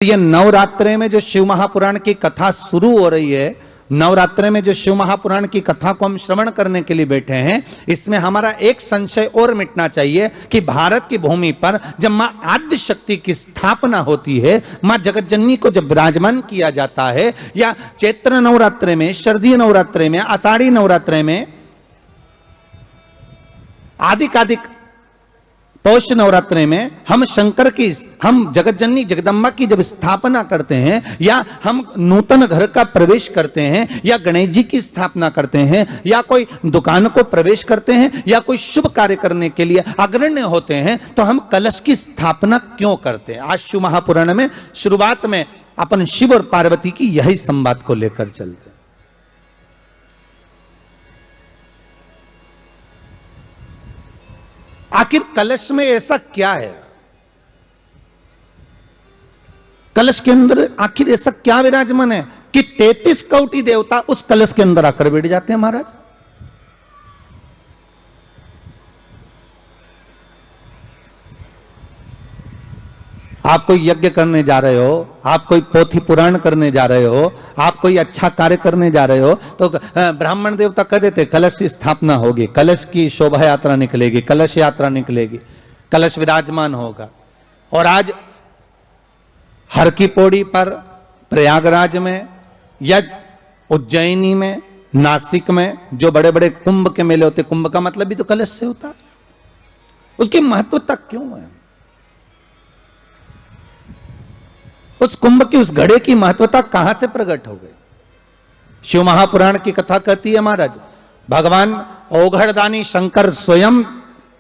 ये नवरात्रे में जो शिव महापुराण की कथा शुरू हो रही है, नवरात्रे में जो शिव महापुराण की कथा को हम श्रवण करने के लिए बैठे हैं, इसमें हमारा एक संशय और मिटना चाहिए कि भारत की भूमि पर जब मां आद्य शक्ति की स्थापना होती है, मां जगत जननी को जब विराजमान किया जाता है, या चैत्र नवरात्रे में, शरदीय नवरात्रे में, आषाढ़ी नवरात्रे में, आदिकादिक पौष नवरात्रे में हम शंकर की, हम जगत जननी जगदम्बा की जब स्थापना करते हैं, या हम नूतन घर का प्रवेश करते हैं, या गणेश जी की स्थापना करते हैं, या कोई दुकान को प्रवेश करते हैं, या कोई शुभ कार्य करने के लिए अग्रण्य होते हैं, तो हम कलश की स्थापना क्यों करते हैं? आज शिव महापुराण में शुरुआत में अपन शिव और पार्वती की यही संवाद को लेकर चलते हैं। आखिर कलश में ऐसा क्या है? कलश के अंदर आखिर ऐसा क्या विराजमान है कि 33 कोटि देवता उस कलश के अंदर आकर बैठ जाते हैं? महाराज, आप कोई यज्ञ करने जा रहे हो, आप कोई पोथी पुराण करने जा रहे हो, आप कोई अच्छा कार्य करने जा रहे हो, तो ब्राह्मण देवता कह देते कलश की स्थापना होगी, कलश की शोभा यात्रा निकलेगी, कलश यात्रा निकलेगी, कलश विराजमान होगा। और आज हर की पौड़ी पर, प्रयागराज में, या उज्जैनी में, नासिक में जो बड़े बड़े कुंभ के मेले होते, कुंभ का मतलब भी तो कलश से होता, उसकी महत्वता क्यों है? उस कुंभ की, उस घड़े की महत्वता कहां से प्रकट हो गई? शिव महापुराण की कथा कहती है महाराज, भगवान ओघड़दानी शंकर स्वयं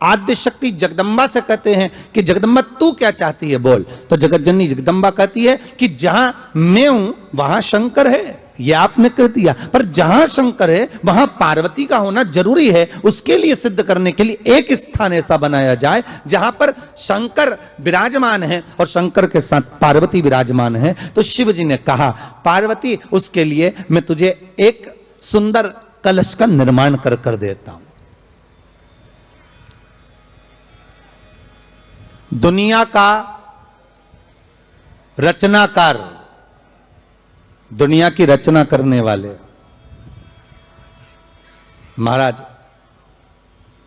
आद्य शक्ति जगदम्बा से कहते हैं कि जगदम्बा तू क्या चाहती है बोल। तो जगत जननी जगदम्बा कहती है कि जहां मैं हूं वहां शंकर है, ये आपने कह दिया, पर जहां शंकर है वहां पार्वती का होना जरूरी है। उसके लिए सिद्ध करने के लिए एक स्थान ऐसा बनाया जाए जहां पर शंकर विराजमान है और शंकर के साथ पार्वती विराजमान है। तो शिव जी ने कहा, पार्वती उसके लिए मैं तुझे एक सुंदर कलश का निर्माण कर देता हूं। दुनिया का रचनाकार, दुनिया की रचना करने वाले महाराज,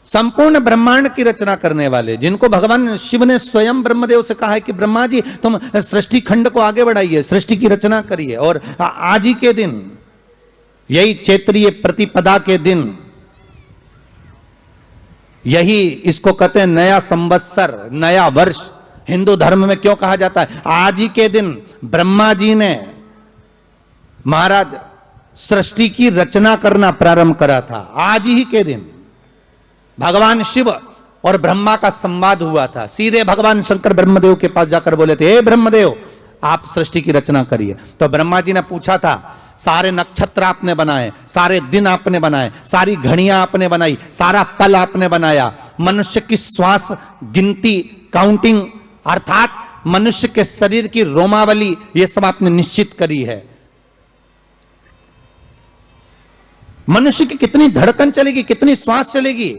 संपूर्ण ब्रह्मांड की रचना करने वाले, जिनको भगवान शिव ने स्वयं ब्रह्मदेव से कहा है कि ब्रह्मा जी तुम सृष्टि खंड को आगे बढ़ाइए, सृष्टि की रचना करिए। और आज ही के दिन, यही चैत्रीय प्रतिपदा के दिन, यही इसको कहते हैं नया संवत्सर, नया वर्ष। हिंदू धर्म में क्यों कहा जाता है? आज ही के दिन ब्रह्मा जी ने महाराज सृष्टि की रचना करना प्रारंभ करा था। आज ही के दिन भगवान शिव और ब्रह्मा का संवाद हुआ था। सीधे भगवान शंकर ब्रह्मदेव के पास जाकर बोले थे, हे ब्रह्मदेव आप सृष्टि की रचना करिए। तो ब्रह्मा जी ने पूछा था, सारे नक्षत्र आपने बनाए, सारे दिन आपने बनाए, सारी घड़ियां आपने बनाई, सारा पल आपने बनाया, मनुष्य की श्वास गिनती, काउंटिंग, अर्थात मनुष्य के शरीर की रोमावली, ये सब आपने निश्चित करी है। मनुष्य की कितनी धड़कन चलेगी, कितनी श्वास चलेगी,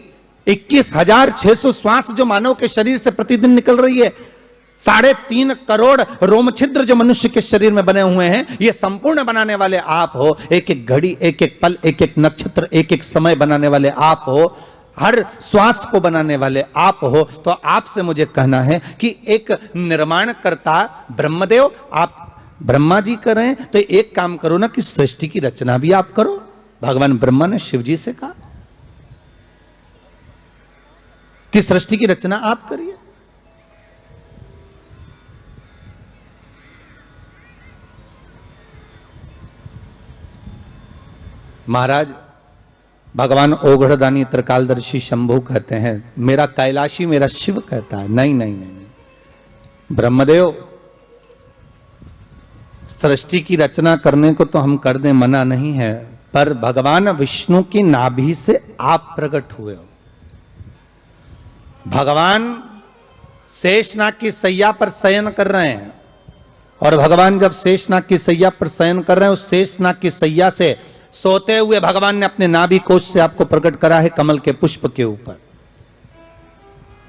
21,600 श्वास जो मानव के शरीर से प्रतिदिन निकल रही है, 3.5 करोड़ रोम छिद्र जो मनुष्य के शरीर में बने हुए हैं, ये संपूर्ण बनाने वाले आप हो। एक एक घड़ी, एक एक पल, एक एक नक्षत्र, एक एक समय बनाने वाले आप हो, हर श्वास को बनाने वाले आप हो। तो आपसे मुझे कहना है कि एक निर्माणकर्ता ब्रह्मदेव, आप ब्रह्मा जी करें तो एक काम करो ना कि सृष्टि की रचना भी आप करो। भगवान ब्रह्मा ने शिव जी से कहा कि सृष्टि की रचना आप करिए। महाराज भगवान ओघड़दानी त्रिकालदर्शी शंभु कहते हैं, मेरा कैलाशी मेरा शिव कहता है, नहीं नहीं नहीं ब्रह्मदेव, सृष्टि की रचना करने को तो हम कर दें, मना नहीं है, पर भगवान विष्णु की नाभि से आप प्रकट हुए हो। भगवान शेषनाग की सैया पर शयन कर रहे हैं, और भगवान जब शेषनाग की सैया पर शयन कर रहे हैं, उस शेषनाग की सैया से सोते हुए भगवान ने अपने नाभि कोश से आपको प्रकट करा है कमल के पुष्प के ऊपर।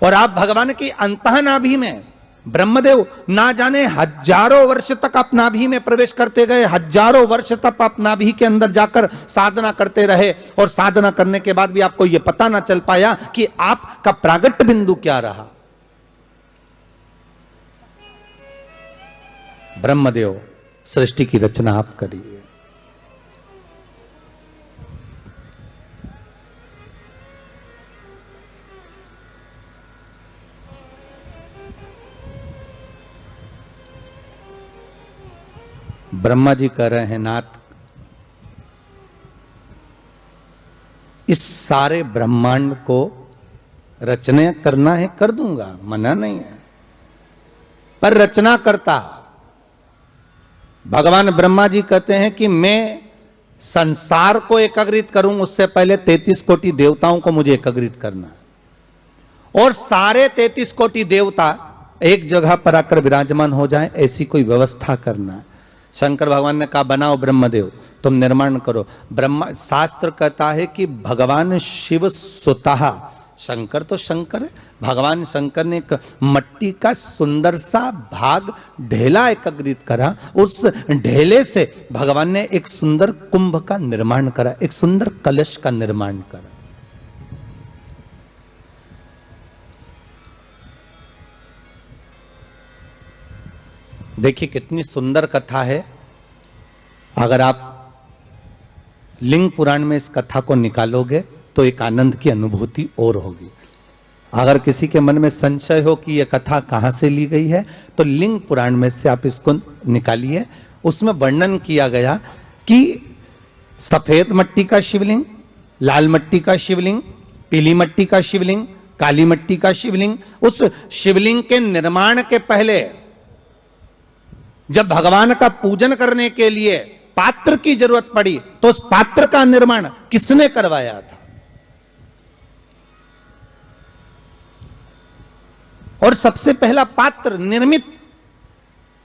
और आप भगवान की अंतः नाभि में ब्रह्मदेव ना जाने हजारों वर्ष तक आप नाभि में प्रवेश करते गए, हजारों वर्ष तक आप नाभि के अंदर जाकर साधना करते रहे, और साधना करने के बाद भी आपको यह पता ना चल पाया कि आपका प्रागट्य बिंदु क्या रहा। ब्रह्मदेव, सृष्टि की रचना आप करिए। ब्रह्मा जी कह रहे हैं, नाथ इस सारे ब्रह्मांड को रचना करना है, कर दूंगा, मना नहीं है, पर रचना करता भगवान ब्रह्मा जी कहते हैं कि मैं संसार को एकाग्रित करूं, उससे पहले 33 कोटि देवताओं को मुझे एकाग्रित करना, और सारे 33 कोटि देवता एक जगह पर आकर विराजमान हो जाएं, ऐसी कोई व्यवस्था करना। शंकर भगवान ने कहा बनाओ ब्रह्मदेव, तुम निर्माण करो। ब्रह्मा, शास्त्र कहता है कि भगवान शिव स्वतः, शंकर तो शंकर है, भगवान शंकर ने एक मट्टी का सुंदर सा भाग ढेला एकत्रित करा, उस ढेले से भगवान ने एक सुंदर कुंभ का निर्माण करा, एक सुंदर कलश का निर्माण करा। देखिए कितनी सुंदर कथा है। अगर आप लिंग पुराण में इस कथा को निकालोगे तो एक आनंद की अनुभूति और होगी। अगर किसी के मन में संशय हो कि यह कथा कहां से ली गई है, तो लिंग पुराण में से आप इसको निकालिए। उसमें वर्णन किया गया कि सफेद मट्टी का शिवलिंग, लाल मट्टी का शिवलिंग, पीली मट्टी का शिवलिंग, काली मट्टी का शिवलिंग, उस शिवलिंग के निर्माण के पहले जब भगवान का पूजन करने के लिए पात्र की जरूरत पड़ी, तो उस पात्र का निर्माण किसने करवाया था? और सबसे पहला पात्र निर्मित,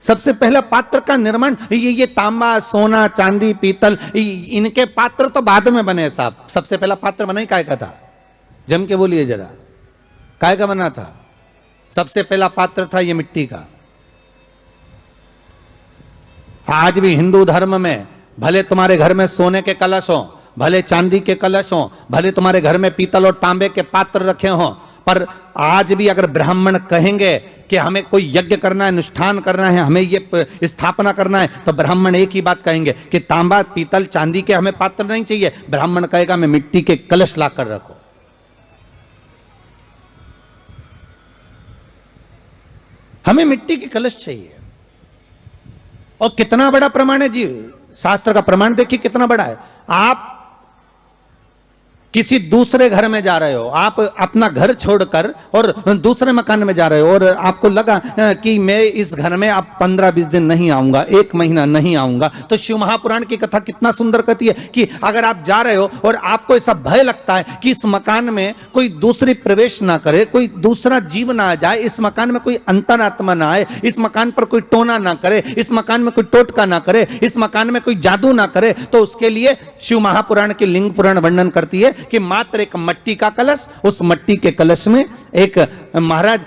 सबसे पहला पात्र का निर्माण, ये तांबा, सोना, चांदी, पीतल, इनके पात्र तो बाद में बने साहब। सबसे पहला पात्र बना ही काय का था? जम के बोलिए जरा, काय का बना था? सबसे पहला पात्र था ये मिट्टी का। आज भी हिंदू धर्म में भले तुम्हारे घर में सोने के कलश हो, भले चांदी के कलश हो, भले तुम्हारे घर में पीतल और तांबे के पात्र रखे हों, पर आज भी अगर ब्राह्मण कहेंगे कि हमें कोई यज्ञ करना है, अनुष्ठान करना है, हमें ये स्थापना करना है, तो ब्राह्मण एक ही बात कहेंगे कि तांबा, पीतल, चांदी के हमें पात्र नहीं चाहिए। ब्राह्मण कहेगा मैं मिट्टी के कलश लाकर रखो। हमें मिट्टी के कलश चाहिए। और कितना बड़ा प्रमाण है जी, शास्त्र का प्रमाण देखिए कितना बड़ा है। आप किसी दूसरे घर में जा रहे हो, आप अपना घर छोड़कर और दूसरे मकान में जा रहे हो, और आपको लगा कि मैं इस घर में अब 15-20 दिन नहीं आऊंगा, 1 महीना नहीं आऊंगा, तो शिव महापुराण की कथा कितना सुंदर कहती है कि अगर आप जा रहे हो और आपको ऐसा भय लगता है कि इस मकान में कोई दूसरी प्रवेश ना करे, कोई दूसरा जीव ना आ जाए, इस मकान में कोई अंतरात्मा ना आए, इस मकान पर कोई टोना ना करे, इस मकान में कोई टोटका ना करे, इस मकान में कोई जादू ना करे, तो उसके लिए शिव महापुराण की लिंग पुराण वर्णन करती है कि मात्र एक मट्टी का कलश, उस मट्टी के कलश में एक महाराज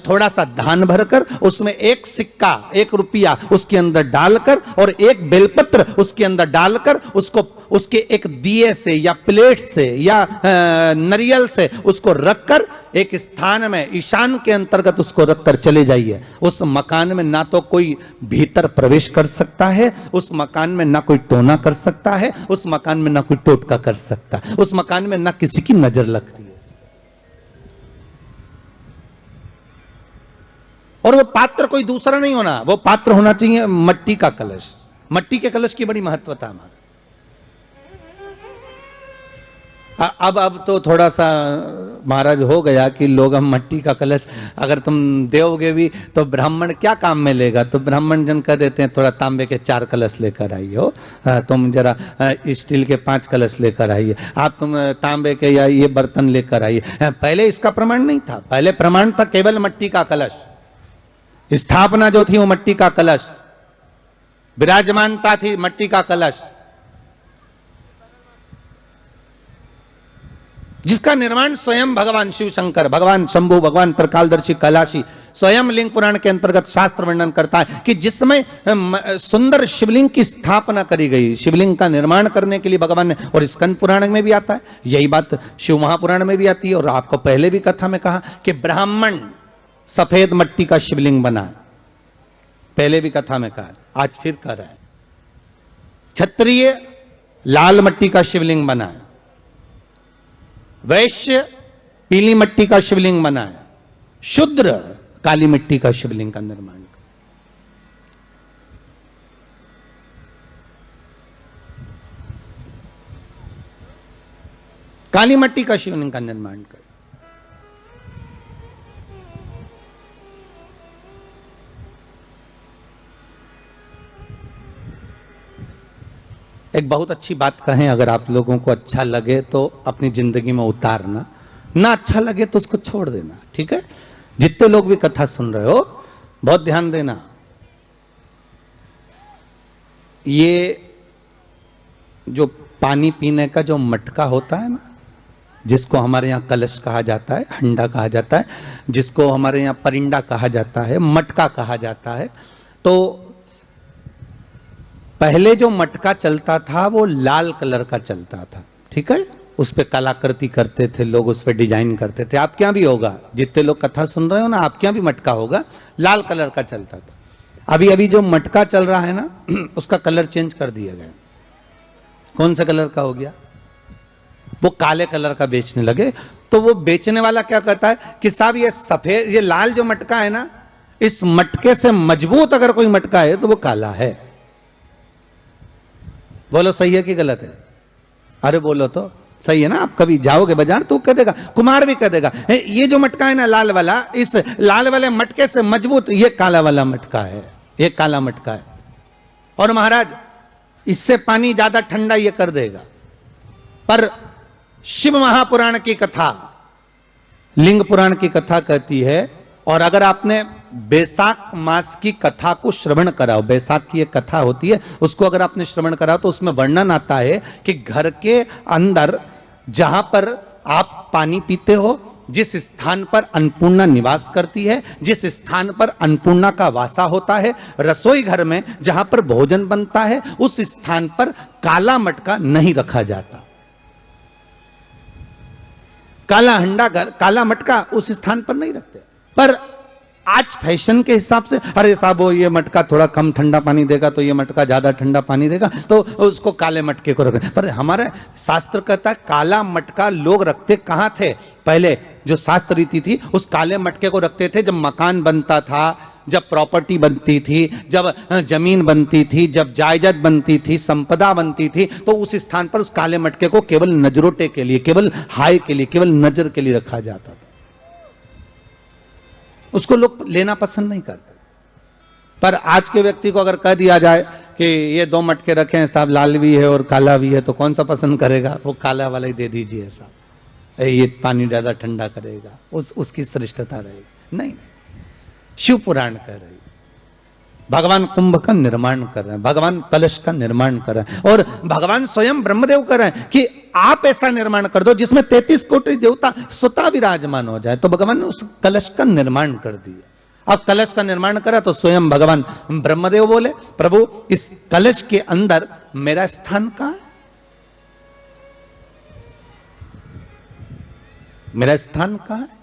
थोड़ा सा धान भरकर, उसमें 1 सिक्का, 1 रुपया उसके अंदर डालकर और 1 बेलपत्र उसके अंदर डालकर, उसको उसके एक दिए से या प्लेट से या नरियल से उसको रखकर एक स्थान में ईशान के अंतर्गत उसको रखकर चले जाइए। उस मकान में ना तो कोई भीतर प्रवेश कर सकता है, उस मकान में ना कोई टोना कर सकता है, उस मकान में ना कोई टोटका कर सकता, उस मकान में ना किसी की नजर लगती है। और वो पात्र कोई दूसरा नहीं होना, वो पात्र होना चाहिए मट्टी का कलश। मट्टी के कलश की बड़ी महत्वता हमारी। अब तो थोड़ा सा महाराज हो गया कि लोग हम मट्टी का कलश अगर तुम दोगे भी तो ब्राह्मण क्या काम में लेगा, तो ब्राह्मण जन कह देते हैं थोड़ा तांबे के 4 कलश लेकर आइए हो, तुम जरा स्टील के 5 कलश लेकर आइए, आप तुम तांबे के या ये बर्तन लेकर आइए। पहले इसका प्रमाण नहीं था, पहले प्रमाण था केवल मट्टी का कलश। स्थापना जो थी वो मट्टी का कलश, विराजमानता थी मट्टी का कलश, जिसका निर्माण स्वयं भगवान शिव शंकर, भगवान शंभु, भगवान त्रिकालदर्शी कैलाशी स्वयं लिंग पुराण के अंतर्गत शास्त्र वर्णन करता है कि जिसमें सुंदर शिवलिंग की स्थापना करी गई, शिवलिंग का निर्माण करने के लिए भगवान ने, और स्कंद पुराण में भी आता है यही बात, शिव महापुराण में भी आती है। और आपको पहले भी कथा में कहा कि ब्राह्मण सफेद मट्टी का शिवलिंग बनाए, पहले भी कथा में कहा, आज फिर कह रहा है। क्षत्रिय लाल मट्टी का शिवलिंग बनाए, वैश्य पीली मट्टी का शिवलिंग बनाए, शूद्र काली मिट्टी का शिवलिंग का निर्माण कर। काली मट्टी का शिवलिंग का निर्माण कर। एक बहुत अच्छी बात कहें, अगर आप लोगों को अच्छा लगे तो अपनी जिंदगी में उतारना, ना अच्छा लगे तो उसको छोड़ देना, ठीक है। जितने लोग भी कथा सुन रहे हो बहुत ध्यान देना। ये जो पानी पीने का जो मटका होता है ना, जिसको हमारे यहाँ कलश कहा जाता है, हंडा कहा जाता है, जिसको हमारे यहाँ परिंडा कहा जाता है, मटका कहा जाता है, तो पहले जो मटका चलता था वो लाल कलर का चलता था, ठीक है। उस पे कलाकृति करते थे लोग, उस पे डिजाइन करते थे। आपके यहाँ भी होगा, जितने लोग कथा सुन रहे हो ना, आपके यहाँ भी मटका होगा, लाल कलर का चलता था। अभी अभी जो मटका चल रहा है ना, उसका कलर चेंज कर दिया गया। कौन सा कलर का हो गया? वो काले कलर का बेचने लगे। तो वो बेचने वाला क्या कहता है कि साहब ये सफेद, ये लाल जो मटका है ना, इस मटके से मजबूत अगर कोई मटका है तो वो काला है। बोलो सही है कि गलत है? अरे बोलो तो सही है ना। आप कभी जाओगे बाजार तो कह देगा, कुमार भी कह देगा, ये जो मटका है ना लाल वाला, इस लाल वाले मटके से मजबूत ये काला वाला मटका है, ये काला मटका है। और महाराज इससे पानी ज्यादा ठंडा ये कर देगा। पर शिव महापुराण की कथा, लिंग पुराण की कथा कहती है, और अगर आपने बैसाख मास की कथा को श्रवण कराओ, बैसाख की एक कथा होती है, उसको अगर आपने श्रवण कराओ तो उसमें वर्णन आता है कि घर के अंदर जहां पर आप पानी पीते हो, जिस स्थान पर अन्नपूर्णा निवास करती है, जिस स्थान पर अन्नपूर्णा का वासा होता है, रसोई घर में जहां पर भोजन बनता है, उस स्थान पर काला मटका नहीं रखा जाता। काला हंडा, काला मटका उस स्थान पर नहीं रखते। पर आज फैशन के हिसाब से, अरे साहब वो ये मटका थोड़ा कम ठंडा पानी देगा तो ये मटका ज्यादा ठंडा पानी देगा, तो उसको काले मटके को रखें। पर हमारे शास्त्र कहता है काला मटका लोग रखते कहां थे? पहले जो शास्त्र रीति थी, उस काले मटके को रखते थे जब मकान बनता था, जब प्रॉपर्टी बनती थी, जब जमीन बनती थी, जब जायदाद बनती थी, संपदा बनती थी, तो उस स्थान पर उस काले मटके को केवल नजरोटे के लिए, केवल हाय के लिए, केवल नजर के लिए रखा जाता था। उसको लोग लेना पसंद नहीं करते। पर आज के व्यक्ति को अगर कह दिया जाए कि ये दो मटके रखे हैं साहब, लाल भी है और काला भी है, तो कौन सा पसंद करेगा? वो काला वाला ही दे दीजिए साहब, ये पानी ज्यादा ठंडा करेगा, उसकी श्रेष्ठता रहेगी। नहीं, शिव पुराण कह रही, भगवान कुंभ का निर्माण कर रहे हैं, भगवान कलश का निर्माण कर रहे हैं, और भगवान स्वयं ब्रह्मदेव कर रहे हैं कि आप ऐसा निर्माण कर दो जिसमें 33 कोटि देवता स्वतः विराजमान हो जाए। तो भगवान ने उस कलश का निर्माण कर दिया। अब कलश का निर्माण करा तो स्वयं भगवान ब्रह्मदेव बोले, प्रभु इस कलश के अंदर मेरा स्थान कहां है? मेरा स्थान कहां है?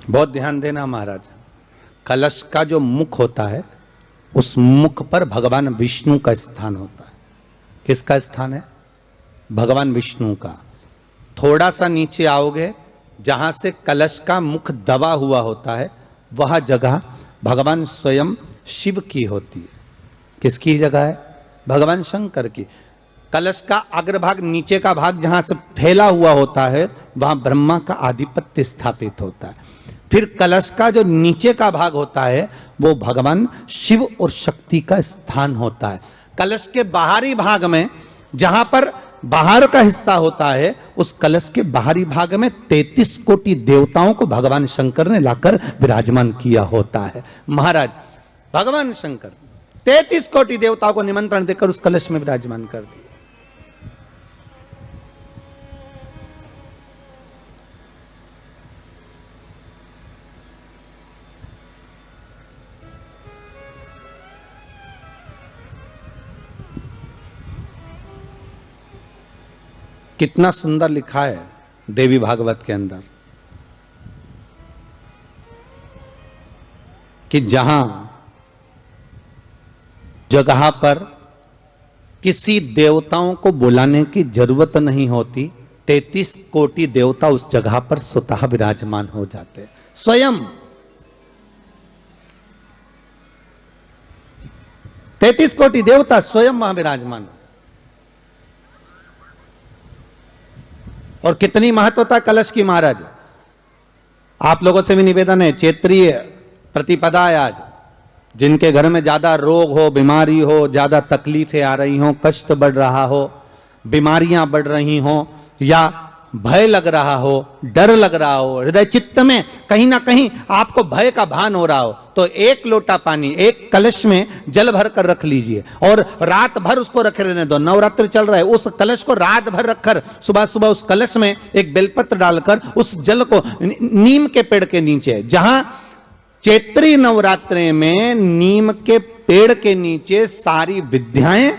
बहुत ध्यान देना महाराज, कलश का जो मुख होता है, उस मुख पर भगवान विष्णु का स्थान होता है। किसका स्थान है? भगवान विष्णु का। थोड़ा सा नीचे आओगे, जहां से कलश का मुख दबा हुआ होता है, वह जगह भगवान स्वयं शिव की होती है। किसकी जगह है? भगवान शंकर की। कलश का अग्रभाग, नीचे का भाग जहां से फैला हुआ होता है, वहां ब्रह्मा का आधिपत्य स्थापित होता है। फिर कलश का जो नीचे का भाग होता है, वो भगवान शिव और शक्ति का स्थान होता है। कलश के बाहरी भाग में, जहां पर बाहर का हिस्सा होता है, उस कलश के बाहरी भाग में 33 कोटि देवताओं को भगवान शंकर ने लाकर विराजमान किया होता है। महाराज भगवान शंकर 33 कोटि देवताओं को निमंत्रण देकर उस कलश में विराजमान कर दिया। कितना सुंदर लिखा है देवी भागवत के अंदर कि जहां जगह पर किसी देवताओं को बुलाने की जरूरत नहीं होती, 33 कोटि देवता उस जगह पर स्वतः विराजमान हो जाते स्वयं। 33 कोटि देवता स्वयं वहां विराजमान। और कितनी महत्वता कलश की महाराज। आप लोगों से भी निवेदन है, क्षेत्रीय प्रतिपदा है आज, जिनके घर में ज्यादा रोग हो, बीमारी हो, ज्यादा तकलीफें आ रही हो, कष्ट बढ़ रहा हो, बीमारियां बढ़ रही हो, या भय लग रहा हो, डर लग रहा हो, हृदय चित्त में कहीं ना कहीं आपको भय का भान हो रहा हो, तो एक लोटा पानी एक कलश में जल भर कर रख लीजिए और रात भर उसको रखे रहने दो। नवरात्र चल रहा है, उस कलश को रात भर रखकर सुबह सुबह उस कलश में एक बेलपत्र डालकर उस जल को नीम के पेड़ के नीचे, जहां चैत्री नवरात्रि में नीम के पेड़ के नीचे सारी विद्याएं,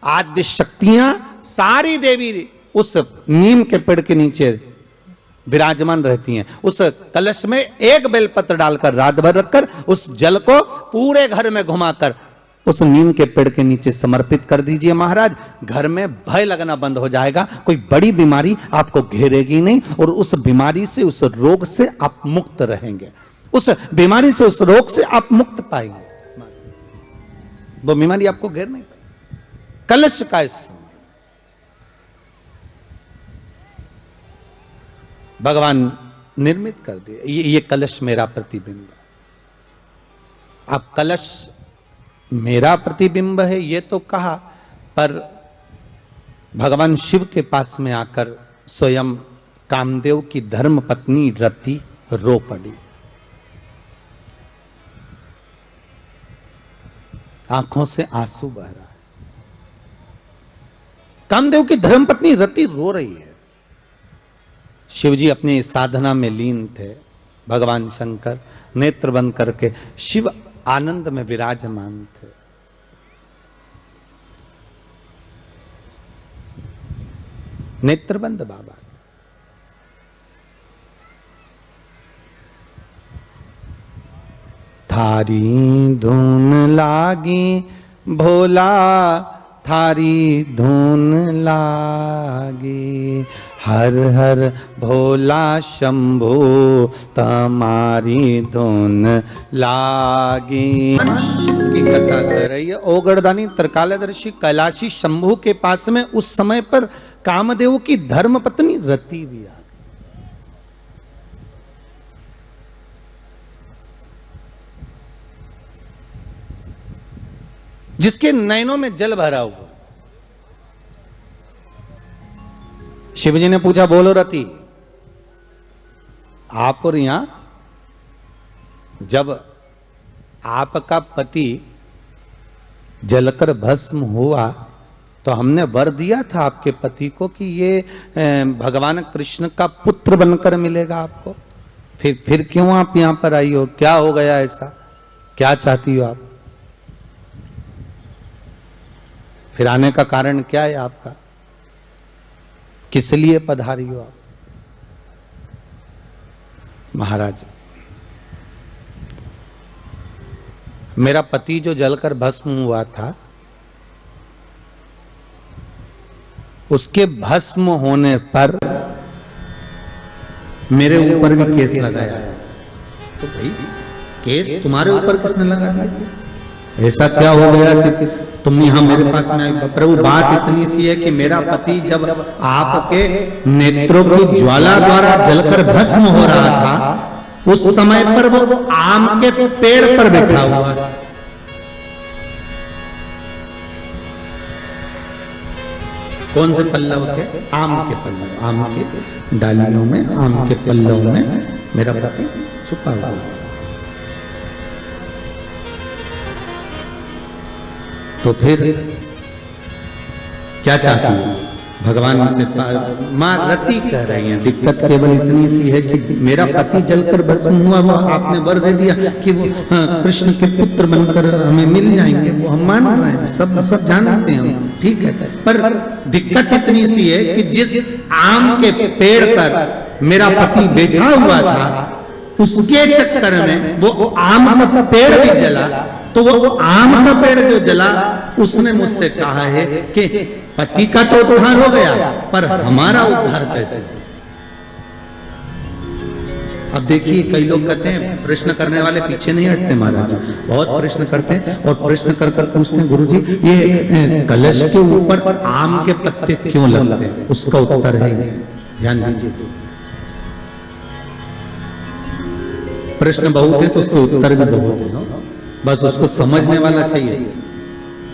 आद्य शक्तियां, सारी देवी उस नीम के पेड़ के नीचे विराजमान रहती हैं। उस कलश में एक बेलपत्र डालकर रात भर रखकर उस जल को पूरे घर में घुमाकर उस नीम के पेड़ के नीचे समर्पित कर दीजिए महाराज। घर में भय लगना बंद हो जाएगा, कोई बड़ी बीमारी आपको घेरेगी नहीं और उस बीमारी से, उस रोग से आप मुक्त रहेंगे। उस बीमारी से, उस रोग से आप मुक्त पाएंगे, वो बीमारी आपको घेर नहीं पाएगी। कलश का इस भगवान निर्मित कर दिए। ये कलश मेरा प्रतिबिंब है। अब कलश मेरा प्रतिबिंब है ये तो कहा, पर भगवान शिव के पास में आकर स्वयं कामदेव की धर्म पत्नी रति रो पड़ी। आंखों से आंसू बह रहा है। कामदेव की धर्मपत्नी रति रो रही है। शिवजी अपनी साधना में लीन थे। भगवान शंकर नेत्र बंद करके शिव आनंद में विराजमान थे। नेत्र बंद बाबा। थारी धुन लागी भोला, थारी धुन लागी, हर हर भोला शंभू तमारी धुन लागी। की कथा कर रही है। ओगड़दानी त्रिकालदर्शी कैलाशी शंभू के पास में उस समय पर कामदेव की धर्मपत्नी रति भी आ गई। जिसके नयनों में जल भरा हुआ। शिवजी ने पूछा, बोलो रति, आप और यहां जब आपका पति जलकर भस्म हुआ तो हमने वर दिया था आपके पति को कि ये भगवान कृष्ण का पुत्र बनकर मिलेगा आपको, फिर क्यों आप यहां पर आई हो? क्या हो गया ऐसा? क्या चाहती हो आप? फिर आने का कारण क्या है आपका? किस लिए पधारी हो आप? महाराज, मेरा पति जो जलकर भस्म हुआ था, उसके भस्म होने पर मेरे ऊपर भी केस लगाया। तो भाई केस तुम्हारे ऊपर किसने लगा दिया? ऐसा क्या हो गया कि तुम यहां मेरे पास में आई? प्रभु, बात इतनी सी है कि मेरा पति जब आपके नेत्रों की ज्वाला द्वारा जलकर भस्म हो रहा था, उस समय पर वो आम के पेड़ पर बैठा हुआ था। कौन से पल्लव थे? आम के पल्लव, आम के डालियों में, आम के पल्लव में मेरा पति छुपा हुआ था। तो फिर क्या चाहती है भगवान से? माँ रति कह रही हैं, दिक्कत केवल इतनी सी है कि मेरा पति जलकर भस्म हुआ, वो आपने वर दे दिया कि वो कृष्ण के पुत्र बनकर हमें मिल जाएंगे, वो हम मान रहे हैं, सब जानते हैं हम, ठीक है। पर दिक्कत इतनी सी है कि जिस आम के पेड़ पर मेरा पति बैठा हुआ था, उसके चक्कर में वो आम का पेड़ भी जला। तो वो आम का पेड़ जो जला, उसने मुझसे कहा है कि पति का तो उद्धार हो गया, पर हमारा उद्धार कैसे? अब देखिए, कई लोग कहते हैं प्रश्न करने वाले पीछे नहीं हटते महाराज, बहुत प्रश्न करते हैं और प्रश्न कर कर पूछते हैं, गुरुजी ये कलश के ऊपर आम के पत्ते क्यों लगते हैं? उसका उत्तर है, ध्यान दीजिए। प्रश्न बहुत है तो उसके उत्तर भी बहुत है, बस उसको समझने वाला चाहिए।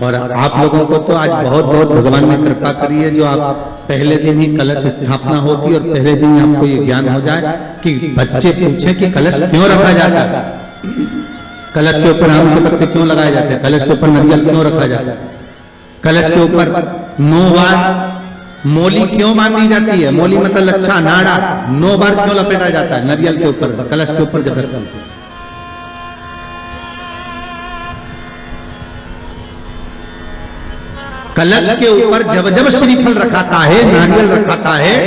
और आप लोगों को तो आज बहुत बहुत भगवान ने कृपा करी है, जो आप पहले दिन ही कलश स्थापना होती और पहले दिन ही आपको ये ज्ञान हो जाए कि बच्चे पूछे कि कलश क्यों रखा जाता है, कलश के ऊपर आम के पत्ते क्यों लगाए जाते हैं, कलश के ऊपर नारियल क्यों रखा जाता है, कलश के ऊपर 9 बार मोली क्यों बांधी जाती है, मोली मतलब लच्छा नाड़ा 9 बार क्यों लपेटा जाता है नारियल के ऊपर, कलश के ऊपर जब रखते हैं। कलश के ऊपर जब जब श्रीफल रखाता है, नारियल रखाता है,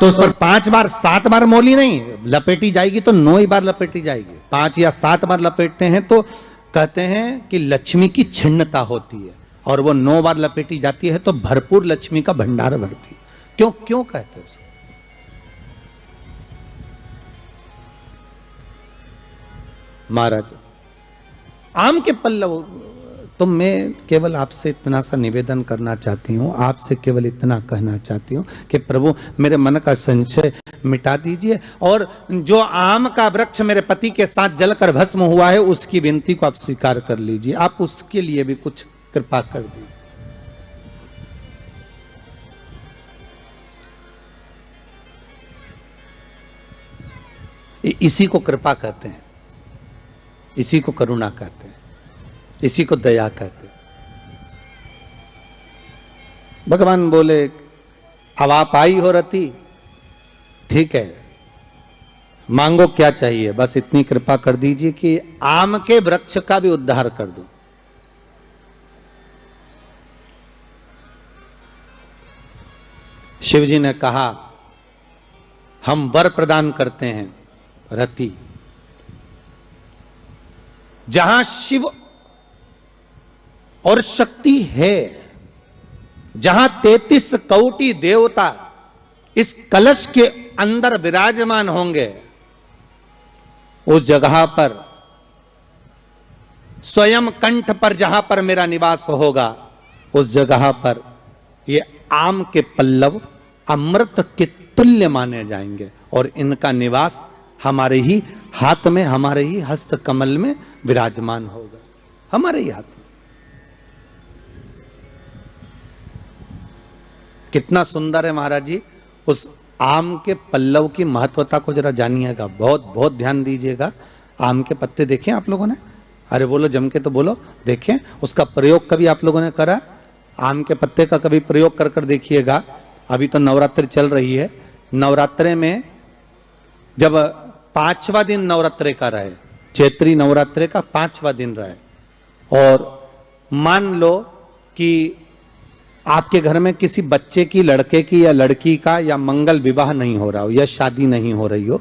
तो उस पर 5 बार 7 बार मोली नहीं लपेटी जाएगी, तो 9 ही बार लपेटी जाएगी। 5 या 7 बार लपेटते हैं तो कहते हैं कि लक्ष्मी की छिन्नता होती है, और वो 9 बार लपेटी जाती है तो भरपूर लक्ष्मी का भंडार भरती है। क्यों क्यों कहते हैं उसे? महाराज आम के पल्लव, तो मैं केवल आपसे इतना सा निवेदन करना चाहती हूँ, आपसे केवल इतना कहना चाहती हूँ कि प्रभु मेरे मन का संशय मिटा दीजिए, और जो आम का वृक्ष मेरे पति के साथ जलकर भस्म हुआ है, उसकी विनती को आप स्वीकार कर लीजिए, आप उसके लिए भी कुछ कृपा कर दीजिए। इसी को कृपा कहते हैं, इसी को करुणा कहते हैं, इसी को दया कहते हैं। भगवान बोले अब आप आई हो रति, ठीक है, मांगो क्या चाहिए, बस इतनी कृपा कर दीजिए कि आम के वृक्ष का भी उद्धार कर दो। शिवजी ने कहा हम वर प्रदान करते हैं रति, जहां शिव और शक्ति है, जहां 33 कोटि देवता इस कलश के अंदर विराजमान होंगे, उस जगह पर स्वयं कंठ पर जहां पर मेरा निवास होगा, उस जगह पर ये आम के पल्लव अमृत के तुल्य माने जाएंगे, और इनका निवास हमारे ही हाथ में, हमारे ही हस्त कमल में विराजमान होगा, हमारे ही हाथ में। कितना सुंदर है महाराज जी। उस आम के पल्लव की महत्वता को जरा जानिएगा, बहुत बहुत ध्यान दीजिएगा। आम के पत्ते देखें आप लोगों ने, अरे बोलो जम के तो बोलो, देखें उसका प्रयोग कभी आप लोगों ने करा? आम के पत्ते का कभी प्रयोग कर कर देखिएगा। अभी तो नवरात्रि चल रही है, नवरात्रे में जब 5वां दिन नवरात्रे का रहे, चैत्री नवरात्रे का 5वां दिन रहे, और मान लो कि आपके घर में किसी बच्चे की, लड़के की या लड़की का या मंगल विवाह नहीं हो रहा हो, या शादी नहीं हो रही हो,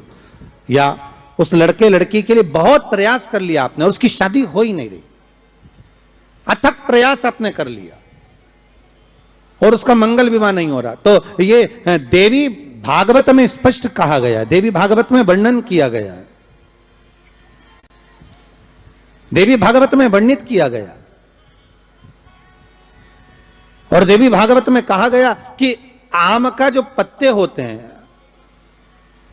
या उस लड़के लड़की के लिए बहुत प्रयास कर लिया आपने और उसकी शादी हो ही नहीं रही, अथक प्रयास आपने कर लिया और उसका मंगल विवाह नहीं हो रहा, तो ये देवी भागवत में स्पष्ट कहा गया है, देवी भागवत में वर्णन किया गया है, देवी भागवत में वर्णित किया गया, और देवी भागवत में कहा गया कि आम का जो पत्ते होते हैं,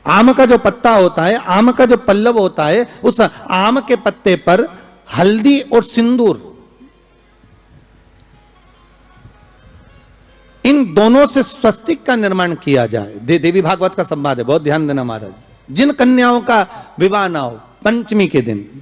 आम का जो पत्ता होता है, आम का जो पल्लव होता है, उस आम के पत्ते पर हल्दी और सिंदूर, इन दोनों से स्वस्तिक का निर्माण किया जाए। देवी भागवत का संवाद है, बहुत ध्यान देना महाराज। जिन कन्याओं का विवाह ना हो पंचमी के दिन,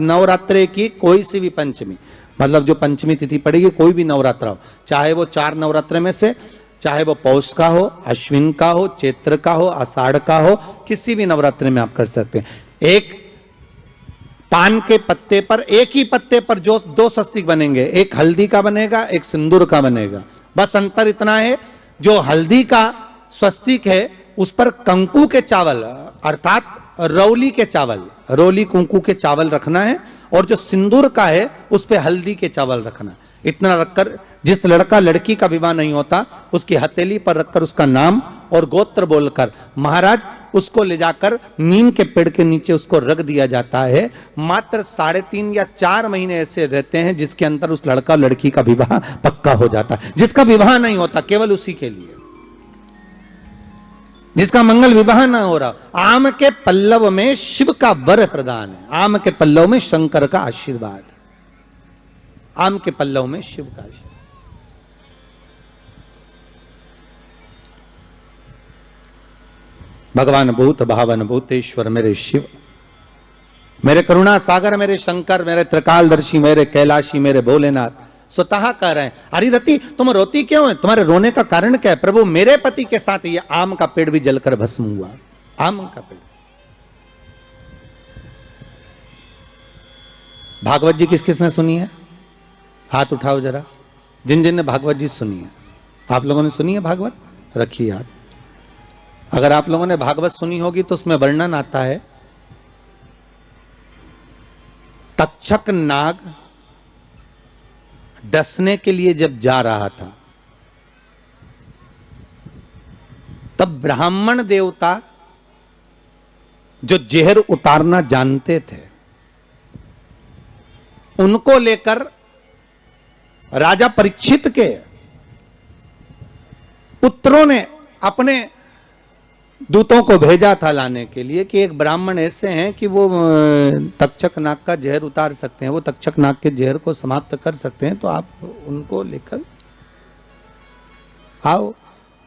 नवरात्रे की कोई सी भी पंचमी, मतलब जो पंचमी तिथि पड़ेगी, कोई भी नवरात्र हो, चाहे वो 4 नवरात्र में से, चाहे वो पौष का हो, अश्विन का हो, चैत्र का हो, आषाढ़ का हो, किसी भी नवरात्र में आप कर सकते हैं। एक पान के पत्ते पर, एक ही पत्ते पर जो 2 स्वस्तिक बनेंगे, एक हल्दी का बनेगा, एक सिंदूर का बनेगा। बस अंतर इतना है, जो हल्दी का स्वस्तिक है उस पर कंकु के चावल अर्थात रौली के चावल, रौली कुंकू के चावल रखना है, और जो सिंदूर का है उस पे हल्दी के चावल रखना। इतना रखकर जिस लड़का लड़की का विवाह नहीं होता उसकी हथेली पर रखकर उसका नाम और गोत्र बोलकर महाराज उसको ले जाकर नीम के पेड़ के नीचे उसको रख दिया जाता है। मात्र 3.5 या 4 महीने ऐसे रहते हैं जिसके अंदर उस लड़का लड़की का विवाह पक्का हो जाता है। जिसका विवाह नहीं होता केवल उसी के लिए, जिसका मंगल विवाह ना हो रहा, आम के पल्लव में शिव का वर प्रदान है, आम के पल्लव में शंकर का आशीर्वाद, आम के पल्लव में शिव का आशीर्वाद। भगवान भूत भावन भूतेश्वर मेरे शिव, मेरे करुणा सागर, मेरे शंकर, मेरे त्रिकालदर्शी, मेरे कैलाशी, मेरे भोलेनाथ स्वतः कह रहे हैं, अरे रति तुम रोती क्यों है, तुम्हारे रोने का कारण क्या है? प्रभु मेरे पति के साथ ये आम का पेड़ भी जलकर भस्म हुआ, आम का पेड़। भागवत जी किस किसने सुनी है? हाथ उठाओ जरा, जिन जिन ने भागवत जी सुनी है। आप लोगों ने सुनी है भागवत? रखिए हाथ। अगर आप लोगों ने भागवत सुनी होगी तो उसमें वर्णन आता है, तक्षक नाग डसने के लिए जब जा रहा था तब ब्राह्मण देवता जो जहर उतारना जानते थे उनको लेकर राजा परीक्षित के पुत्रों ने अपने दूतों को भेजा था लाने के लिए कि एक ब्राह्मण ऐसे हैं कि वो तक्षक नाग का जहर उतार सकते हैं, वो तक्षक नाग के जहर को समाप्त कर सकते हैं, तो आप उनको लेकर आओ।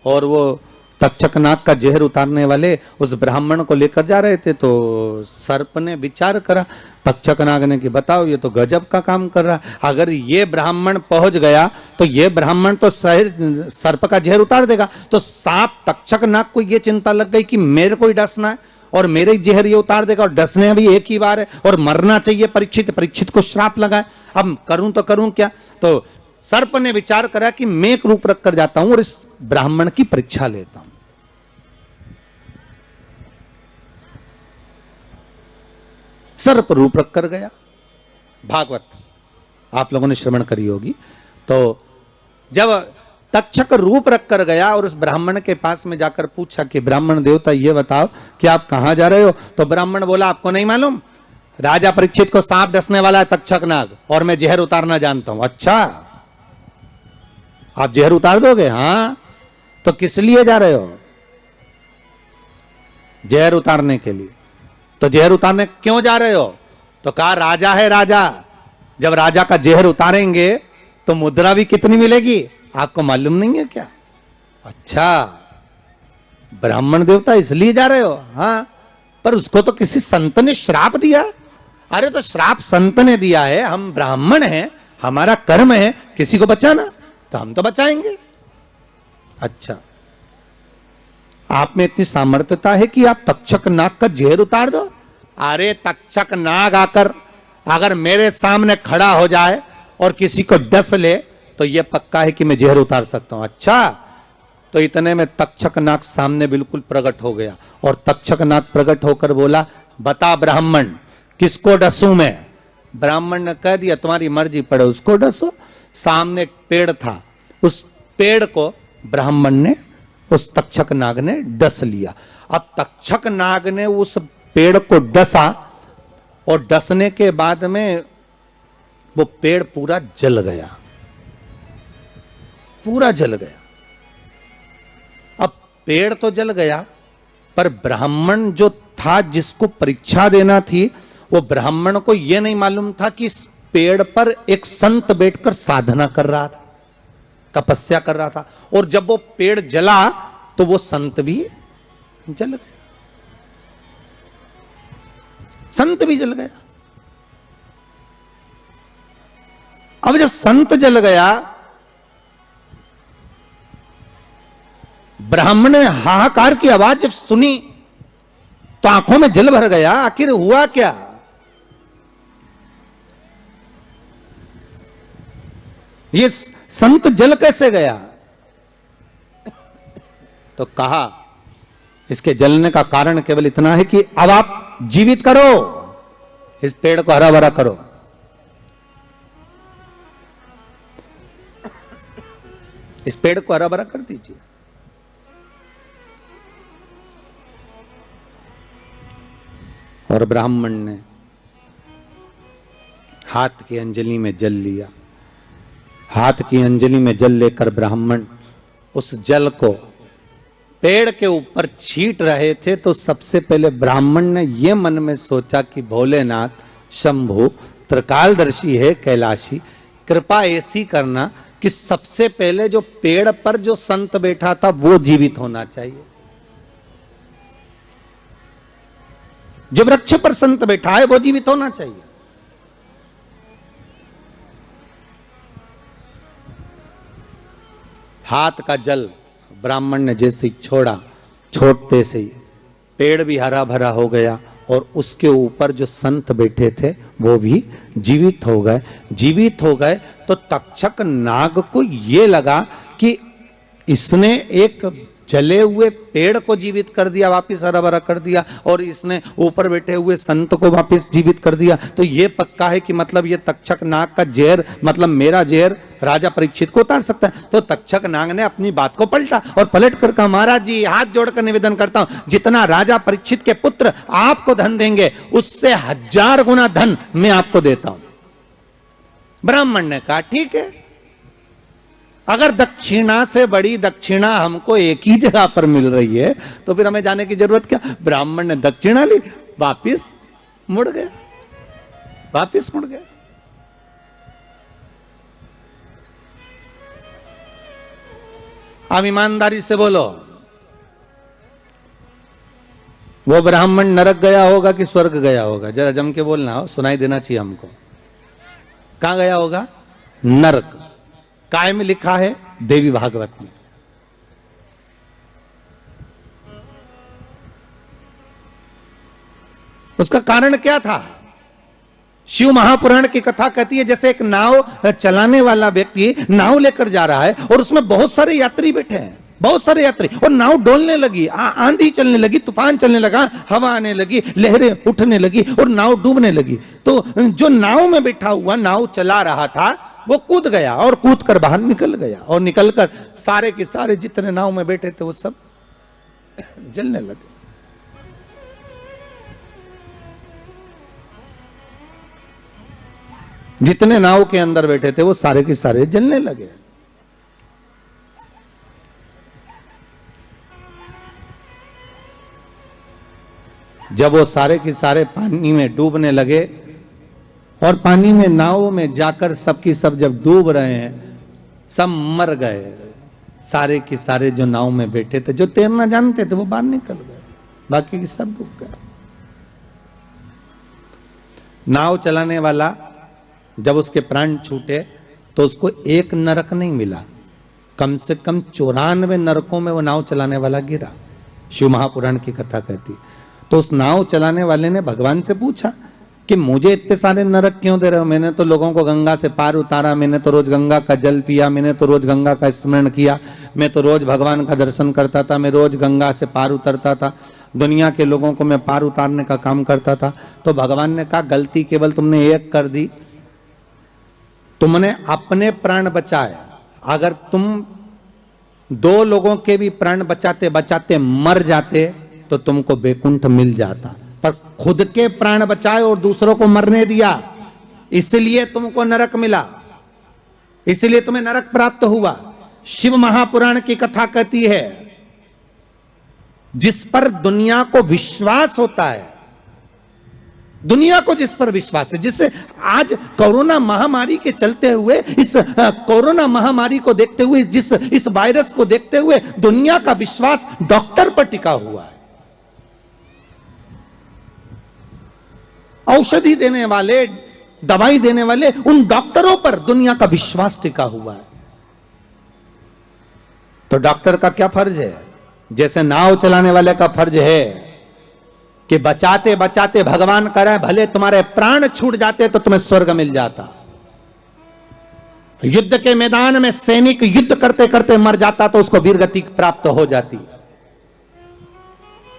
और वो तक्षक नाग का जहर उतारने वाले उस ब्राह्मण को लेकर जा रहे थे, तो सर्प ने विचार करा, तक्षक नाग ने कि बताओ ये तो गजब का काम कर रहा, अगर ये ब्राह्मण पहुंच गया तो ये ब्राह्मण तो सर्प का जहर उतार देगा। तो सांप तक्षक नाग को ये चिंता लग गई कि मेरे को ही डसना है और मेरे ही जहर ये उतार देगा, और डसने भी एक ही बार है और मरना चाहिए परीक्षित को श्राप लगाए, अब करूं तो करूं क्या। तो सर्प ने विचार करा कि मैं एक रूप रख कर जाता हूं और इस ब्राह्मण की परीक्षा लेता हूं। सर्प रूप रख कर गया। भागवत आप लोगों ने श्रवण करी होगी। तो जब तक्षक रूप रख कर गया और उस ब्राह्मण के पास में जाकर पूछा कि ब्राह्मण देवता ये बताओ कि आप कहां जा रहे हो, तो ब्राह्मण बोला आपको नहीं मालूम, राजा परीक्षित को सांप डसने वाला है तक्षक नाग और मैं जहर उतारना जानता हूं। अच्छा आप जहर उतार दोगे? हाँ। तो किस लिए जा रहे हो? जहर उतारने के लिए। तो जहर उतारने क्यों जा रहे हो? तो कहा राजा है राजा, जब राजा का जहर उतारेंगे तो मुद्रा भी कितनी मिलेगी आपको मालूम नहीं है क्या? अच्छा ब्राह्मण देवता इसलिए जा रहे हो? हाँ। पर उसको तो किसी संत ने श्राप दिया। अरे तो श्राप संत ने दिया है, हम ब्राह्मण हैं, हमारा कर्म है किसी को बचाना, तो हम तो बचाएंगे। अच्छा आप में इतनी सामर्थ्यता है कि आप तक्षक नाग का जहर उतार दो? अरे तक्षक नाग आकर अगर मेरे सामने खड़ा हो जाए और किसी को डस ले तो यह पक्का है कि मैं जहर उतार सकता हूं। अच्छा तो इतने में तक्षक नाग सामने बिल्कुल प्रकट हो गया और तक्षक नाग प्रकट होकर बोला बता ब्राह्मण किसको डसूं मैं? ब्राह्मण ने कह दिया तुम्हारी मर्जी पड़े उसको डसो। सामने एक पेड़ था, उस पेड़ को ब्राह्मण ने उस तक्षक नाग ने डस लिया। अब तक्षक नाग ने उस पेड़ को डसा और डसने के बाद में वो पेड़ पूरा जल गया, पूरा जल गया। अब पेड़ तो जल गया पर ब्राह्मण जो था जिसको परीक्षा देना थी वो ब्राह्मण को यह नहीं मालूम था कि इस पेड़ पर एक संत बैठकर साधना कर रहा था, तपस्या कर रहा था, और जब वो पेड़ जला तो वो संत भी जल गया, संत भी जल गया। अब जब संत जल गया, ब्राह्मण ने हाहाकार की आवाज जब सुनी तो आंखों में जल भर गया। आखिर हुआ क्या? ये संत जल कैसे गया? तो कहा इसके जलने का कारण केवल इतना है कि अब आप जीवित करो, इस पेड़ को हरा भरा करो। इस पेड़ को हरा भरा कर दीजिए। और ब्राह्मण ने हाथ की अंजलि में जल लिया। हाथ की अंजलि में जल लेकर ब्राह्मण उस जल को पेड़ के ऊपर छींट रहे थे, तो सबसे पहले ब्राह्मण ने यह मन में सोचा कि भोलेनाथ, शंभु त्रिकालदर्शी है, कैलाशी, कृपा ऐसी करना कि सबसे पहले जो पेड़ पर जो संत बैठा था वो जीवित होना चाहिए। जो वृक्ष पर संत बैठा है वो जीवित होना चाहिए। हाथ का जल ब्राह्मण ने जैसे ही छोड़ा, छोड़ते से ही पेड़ भी हरा भरा हो गया और उसके ऊपर जो संत बैठे थे वो भी जीवित हो गए। जीवित हो गए तो तक्षक नाग को ये लगा कि इसने एक जले हुए पेड़ को जीवित कर दिया, वापिस हरा भरा कर दिया, और इसने ऊपर बैठे हुए संत को वापिस जीवित कर दिया। तो ये पक्का है कि मतलब ये तक्षक नाग का जहर, मतलब मेरा जहर राजा परीक्षित को उतार सकता है। तो तक्षक नाग ने अपनी बात को पलटा और पलट कर कहा, महाराज जी हाथ जोड़कर निवेदन करता हूं, जितना राजा परीक्षित के पुत्र आपको धन देंगे उससे 1000 गुना धन मैं आपको देता हूं। ब्राह्मण ने कहा ठीक है, अगर दक्षिणा से बड़ी दक्षिणा हमको एक ही जगह पर मिल रही है तो फिर हमें जाने की जरूरत क्या। ब्राह्मण ने दक्षिणा ली, वापिस मुड़ गया, वापिस मुड़ गया। अब ईमानदारी से बोलो, वो ब्राह्मण नरक गया होगा कि स्वर्ग गया होगा? जरा जम के बोलना, हो सुनाई देना चाहिए हमको। कहां गया होगा? नरक। काय में लिखा है? देवी भागवत में। उसका कारण क्या था? शिव महापुराण की कथा कहती है जैसे एक नाव चलाने वाला व्यक्ति नाव लेकर जा रहा है और उसमें बहुत सारे यात्री बैठे हैं, बहुत सारे यात्री, और नाव डोलने लगी, आंधी चलने लगी, तूफान चलने लगा, हवा आने लगी, लहरें उठने लगी और नाव डूबने लगी। तो जो नाव में बैठा हुआ, नाव चला रहा था, वो कूद गया और कूद कर बाहर निकल गया, और निकलकर सारे के सारे जितने नाव में बैठे थे वो सब जलने लगे। जितने नाव के अंदर बैठे थे वो सारे के सारे जलने लगे। जब वो सारे के सारे पानी में डूबने लगे और पानी में नाव में जाकर सबकी सब जब डूब रहे हैं, सब मर गए। सारे के सारे जो नाव में बैठे थे, जो तैरना जानते थे वो बाहर निकल गए, बाकी के सब डूब गए। नाव चलाने वाला जब उसके प्राण छूटे तो उसको एक नरक नहीं मिला, कम से कम 94 नरकों में वो नाव चलाने वाला गिरा। शिव महापुराण की कथा कहती। तो उस नाव चलाने वाले ने भगवान से पूछा कि मुझे इतने सारे नरक क्यों दे रहे हो? मैंने तो लोगों को गंगा से पार उतारा, मैंने तो रोज गंगा का जल पिया, मैंने तो रोज गंगा का स्मरण किया, मैं तो रोज भगवान का दर्शन करता था, मैं रोज गंगा से पार उतरता था, दुनिया के लोगों को मैं पार उतारने का काम करता था। तो भगवान ने कहा गलती केवल तुमने एक कर दी, तुमने अपने प्राण बचाए। अगर तुम 2 लोगों के भी प्राण बचाते बचाते मर जाते तो तुमको बैकुंठ मिल जाता, पर खुद के प्राण बचाए और दूसरों को मरने दिया, इसलिए तुमको नरक मिला, इसलिए तुम्हें नरक प्राप्त हुआ। शिव महापुराण की कथा कहती है जिस पर दुनिया को विश्वास होता है, दुनिया को जिस पर विश्वास है, जिससे आज कोरोना महामारी के चलते हुए, इस कोरोना महामारी को देखते हुए, इस वायरस को देखते हुए दुनिया का विश्वास डॉक्टर पर टिका हुआ है। औषधि देने वाले दवाई देने वाले उन डॉक्टरों पर दुनिया का विश्वास टिका हुआ है। तो डॉक्टर का क्या फर्ज है? जैसे नाव चलाने वाले का फर्ज है कि बचाते बचाते भगवान करे भले तुम्हारे प्राण छूट जाते तो तुम्हें स्वर्ग मिल जाता। युद्ध के मैदान में सैनिक युद्ध करते करते मर जाता तो उसको वीरगति प्राप्त हो जाती।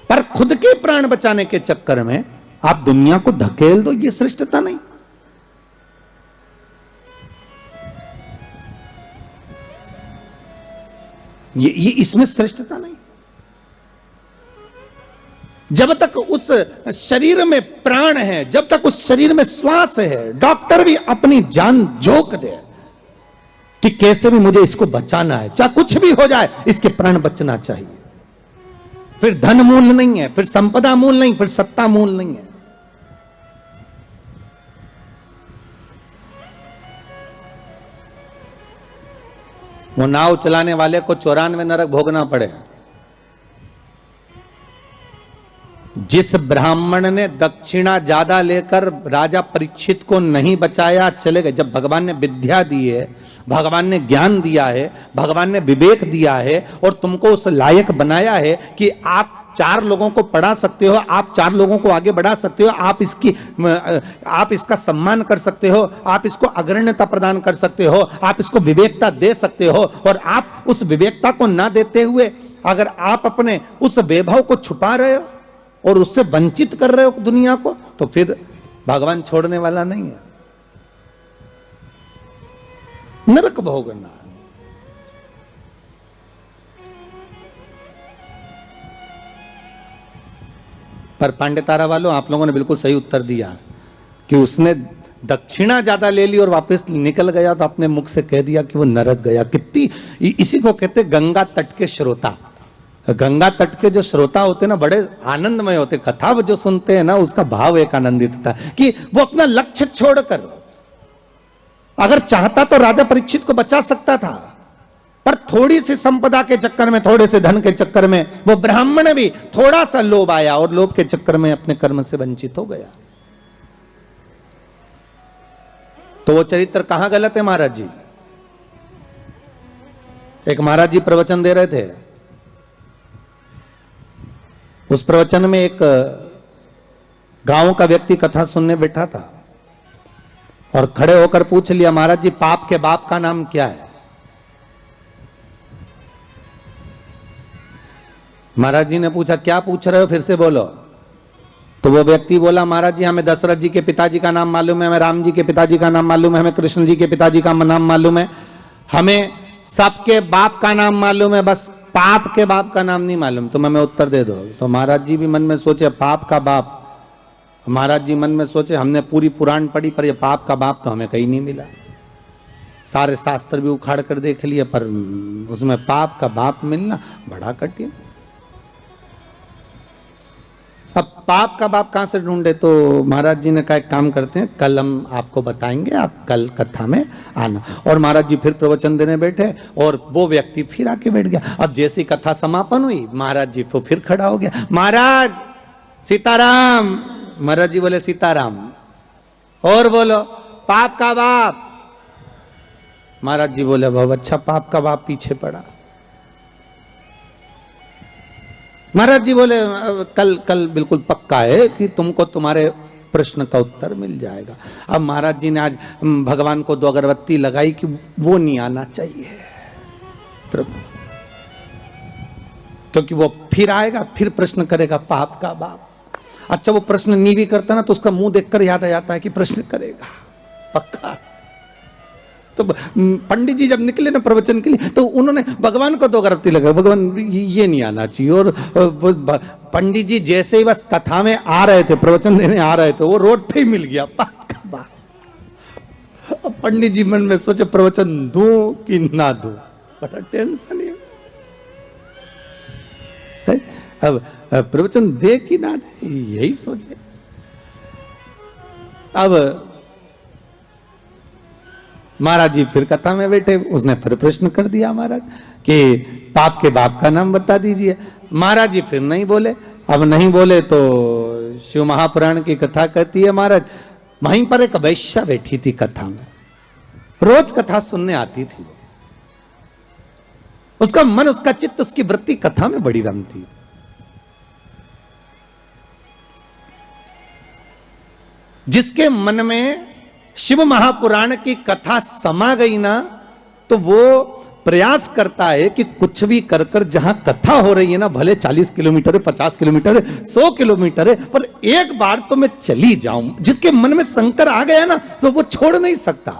पर खुद के प्राण बचाने के चक्कर में आप दुनिया को धकेल दो, ये श्रेष्ठता नहीं। ये इसमें श्रेष्ठता नहीं। जब तक उस शरीर में प्राण है, जब तक उस शरीर में श्वास है, डॉक्टर भी अपनी जान झोंक दे कि कैसे भी मुझे इसको बचाना है, चाहे कुछ भी हो जाए इसके प्राण बचना चाहिए। फिर धन मूल नहीं है, फिर संपदा मूल नहीं, फिर सत्ता मूल नहीं है। वो नाव चलाने वाले को 94 नरक भोगना पड़े। जिस ब्राह्मण ने दक्षिणा ज्यादा लेकर राजा परीक्षित को नहीं बचाया, चले गए। जब भगवान ने विद्या दी है, भगवान ने ज्ञान दिया है, भगवान ने विवेक दिया है और तुमको उस लायक बनाया है कि आप 4 लोगों को पढ़ा सकते हो, आप 4 लोगों को आगे बढ़ा सकते हो, आप इसका सम्मान कर सकते हो, आप इसको अग्रण्यता प्रदान कर सकते हो, आप इसको विवेकता दे सकते हो। और आप उस विवेकता को ना देते हुए अगर आप अपने उस वैभव को छुपा रहे हो और उससे वंचित कर रहे हो दुनिया को, तो फिर भगवान छोड़ने वाला नहीं है। नरक भोगना। पर पांडेतारा वालों, आप लोगों ने बिल्कुल सही उत्तर दिया कि उसने दक्षिणा ज्यादा ले ली और वापस निकल गया तो अपने मुख से कह दिया कि वो नरक गया। कितनी, इसी को कहते गंगा तट के श्रोता। गंगा तट के जो श्रोता होते हैं ना, बड़े आनंदमय होते। कथा जो सुनते हैं ना, उसका भाव एक आनंदित था कि वो अपना लक्ष्य छोड़कर, अगर चाहता तो राजा परीक्षित को बचा सकता था, पर थोड़ी सी संपदा के चक्कर में, थोड़े से धन के चक्कर में वो ब्राह्मण भी थोड़ा सा लोभ आया और लोभ के चक्कर में अपने कर्म से वंचित हो गया। तो वो चरित्र कहां गलत है महाराज जी? एक महाराज जी प्रवचन दे रहे थे। उस प्रवचन में एक गांव का व्यक्ति कथा सुनने बैठा था और खड़े होकर पूछ लिया, महाराज जी पाप के बाप का नाम क्या है? महाराज जी ने पूछा, क्या पूछ रहे हो, फिर से बोलो। तो वो व्यक्ति बोला, महाराज जी हमें दशरथ जी के पिताजी का नाम मालूम है, हमें राम जी के पिताजी का नाम मालूम है, हमें कृष्ण जी के पिताजी का नाम मालूम है, हमें सबके बाप का नाम मालूम है, बस पाप के बाप का नाम नहीं मालूम, तुम हमें उत्तर दे दो। तो महाराज जी भी मन में सोचे पाप का बाप। महाराज जी मन में सोचे हमने पूरी पुराण पढ़ी पर ये पाप का बाप तो हमें कहीं नहीं मिला। सारे शास्त्र भी उखाड़ कर देख लिए पर उसमें पाप का बाप मिलना बड़ा कठिन। अब पाप का बाप कहां से ढूंढे? तो महाराज जी ने कहा एक काम करते हैं, कल हम आपको बताएंगे, आप कल कथा में आना। और महाराज जी फिर प्रवचन देने बैठे और वो व्यक्ति फिर आके बैठ गया। अब जैसी कथा समापन हुई, महाराज जी वो फिर खड़ा हो गया, महाराज सीताराम। महाराज जी बोले सीताराम। और बोलो पाप का बाप। महाराज जी बोले बहुत अच्छा, पाप का बाप पीछे पड़ा। महाराज जी बोले कल बिल्कुल पक्का है कि तुमको तुम्हारे प्रश्न का उत्तर मिल जाएगा। अब महाराज जी ने आज भगवान को 2 अगरबत्ती लगाई कि वो नहीं आना चाहिए प्रभु, क्योंकि वो फिर आएगा, फिर प्रश्न करेगा पाप का बाप। अच्छा वो प्रश्न नहीं भी करता ना तो उसका मुंह देखकर याद आ जाता है कि प्रश्न करेगा पक्का। तो पंडित जी जब निकले ना प्रवचन के लिए तो उन्होंने भगवान को 2 अगरबत्ती लगाई, भगवान ये नहीं आना चाहिए। और पंडित जी जैसे ही बस कथा में आ रहे थे, प्रवचन देने आ रहे थे, वो रोड पे ही मिल गया पाप का बाप। पंडित जी मन में सोचे प्रवचन दूं कि ना दूं, बड़ा टेंशन है। अब प्रवचन दे कि ना दे यही सोचे। अब महाराज जी फिर कथा में बैठे, उसने फिर प्रश्न कर दिया महाराज कि पाप के बाप का नाम बता दीजिए। महाराज जी फिर नहीं बोले। अब नहीं बोले तो शिव महापुराण की कथा कहती है महाराज वहीं पर एक वैश्या बैठी थी कथा में, रोज कथा सुनने आती थी। उसका मन, उसका चित्त, उसकी वृत्ति कथा में बड़ी रमती। जिसके मन में शिव महापुराण की कथा समा गई ना, तो वो प्रयास करता है कि कुछ भी कर कर जहां कथा हो रही है ना, भले 40 किलोमीटर है, 50 किलोमीटर है, 100 किलोमीटर है, पर एक बार तो मैं चली जाऊं। जिसके मन में शंकर आ गया ना, तो वो छोड़ नहीं सकता।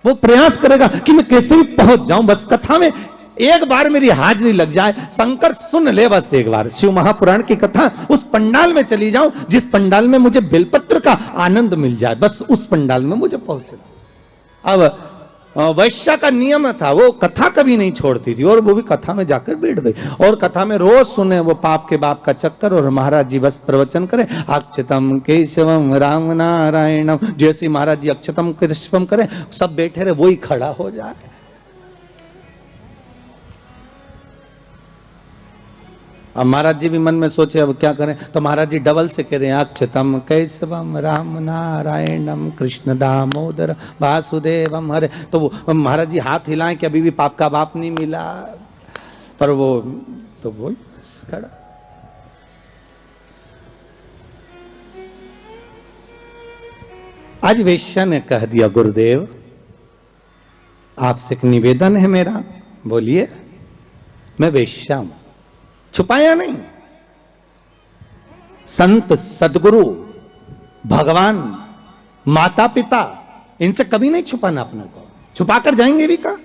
वो प्रयास करेगा कि मैं कैसे भी पहुंच जाऊं, बस कथा में एक बार मेरी हाजिरी लग जाए, शंकर सुन ले बस एक बार शिव महापुराण की कथा, उस पंडाल में चली जाऊं जिस पंडाल में मुझे बेलपत्र का आनंद मिल जाए, बस उस पंडाल में मुझे पहुंचना। अब वैश्या का नियम था, वो कथा कभी नहीं छोड़ती थी, और वो भी कथा में जाकर बैठ गई, और कथा में रोज सुने वो पाप के बाप का चक्कर, और महाराज जी बस प्रवचन करें, अक्षतम केशवम राम नारायणम, जैसे महाराज जी अक्षतम केशवम करें, सब बैठे रहे, वही खड़ा हो जाए। अब महाराज जी भी मन में सोचे अब क्या करें, तो महाराज जी डबल से कह रहे हैं, अक्षतम कैशवम राम नारायणम कृष्ण दामोदर वासुदेवम हरे। तो वो महाराज जी हाथ हिलाएं कि अभी भी पाप का बाप नहीं मिला, पर वो तो वो खड़ा। आज वेश्या ने कह दिया, गुरुदेव आपसे एक निवेदन है मेरा। बोलिए। मैं वेश्या हूं, छुपाया नहीं। संत, सदगुरु, भगवान, माता पिता, इनसे कभी नहीं छुपाना अपने को, छुपाकर जाएंगे भी का।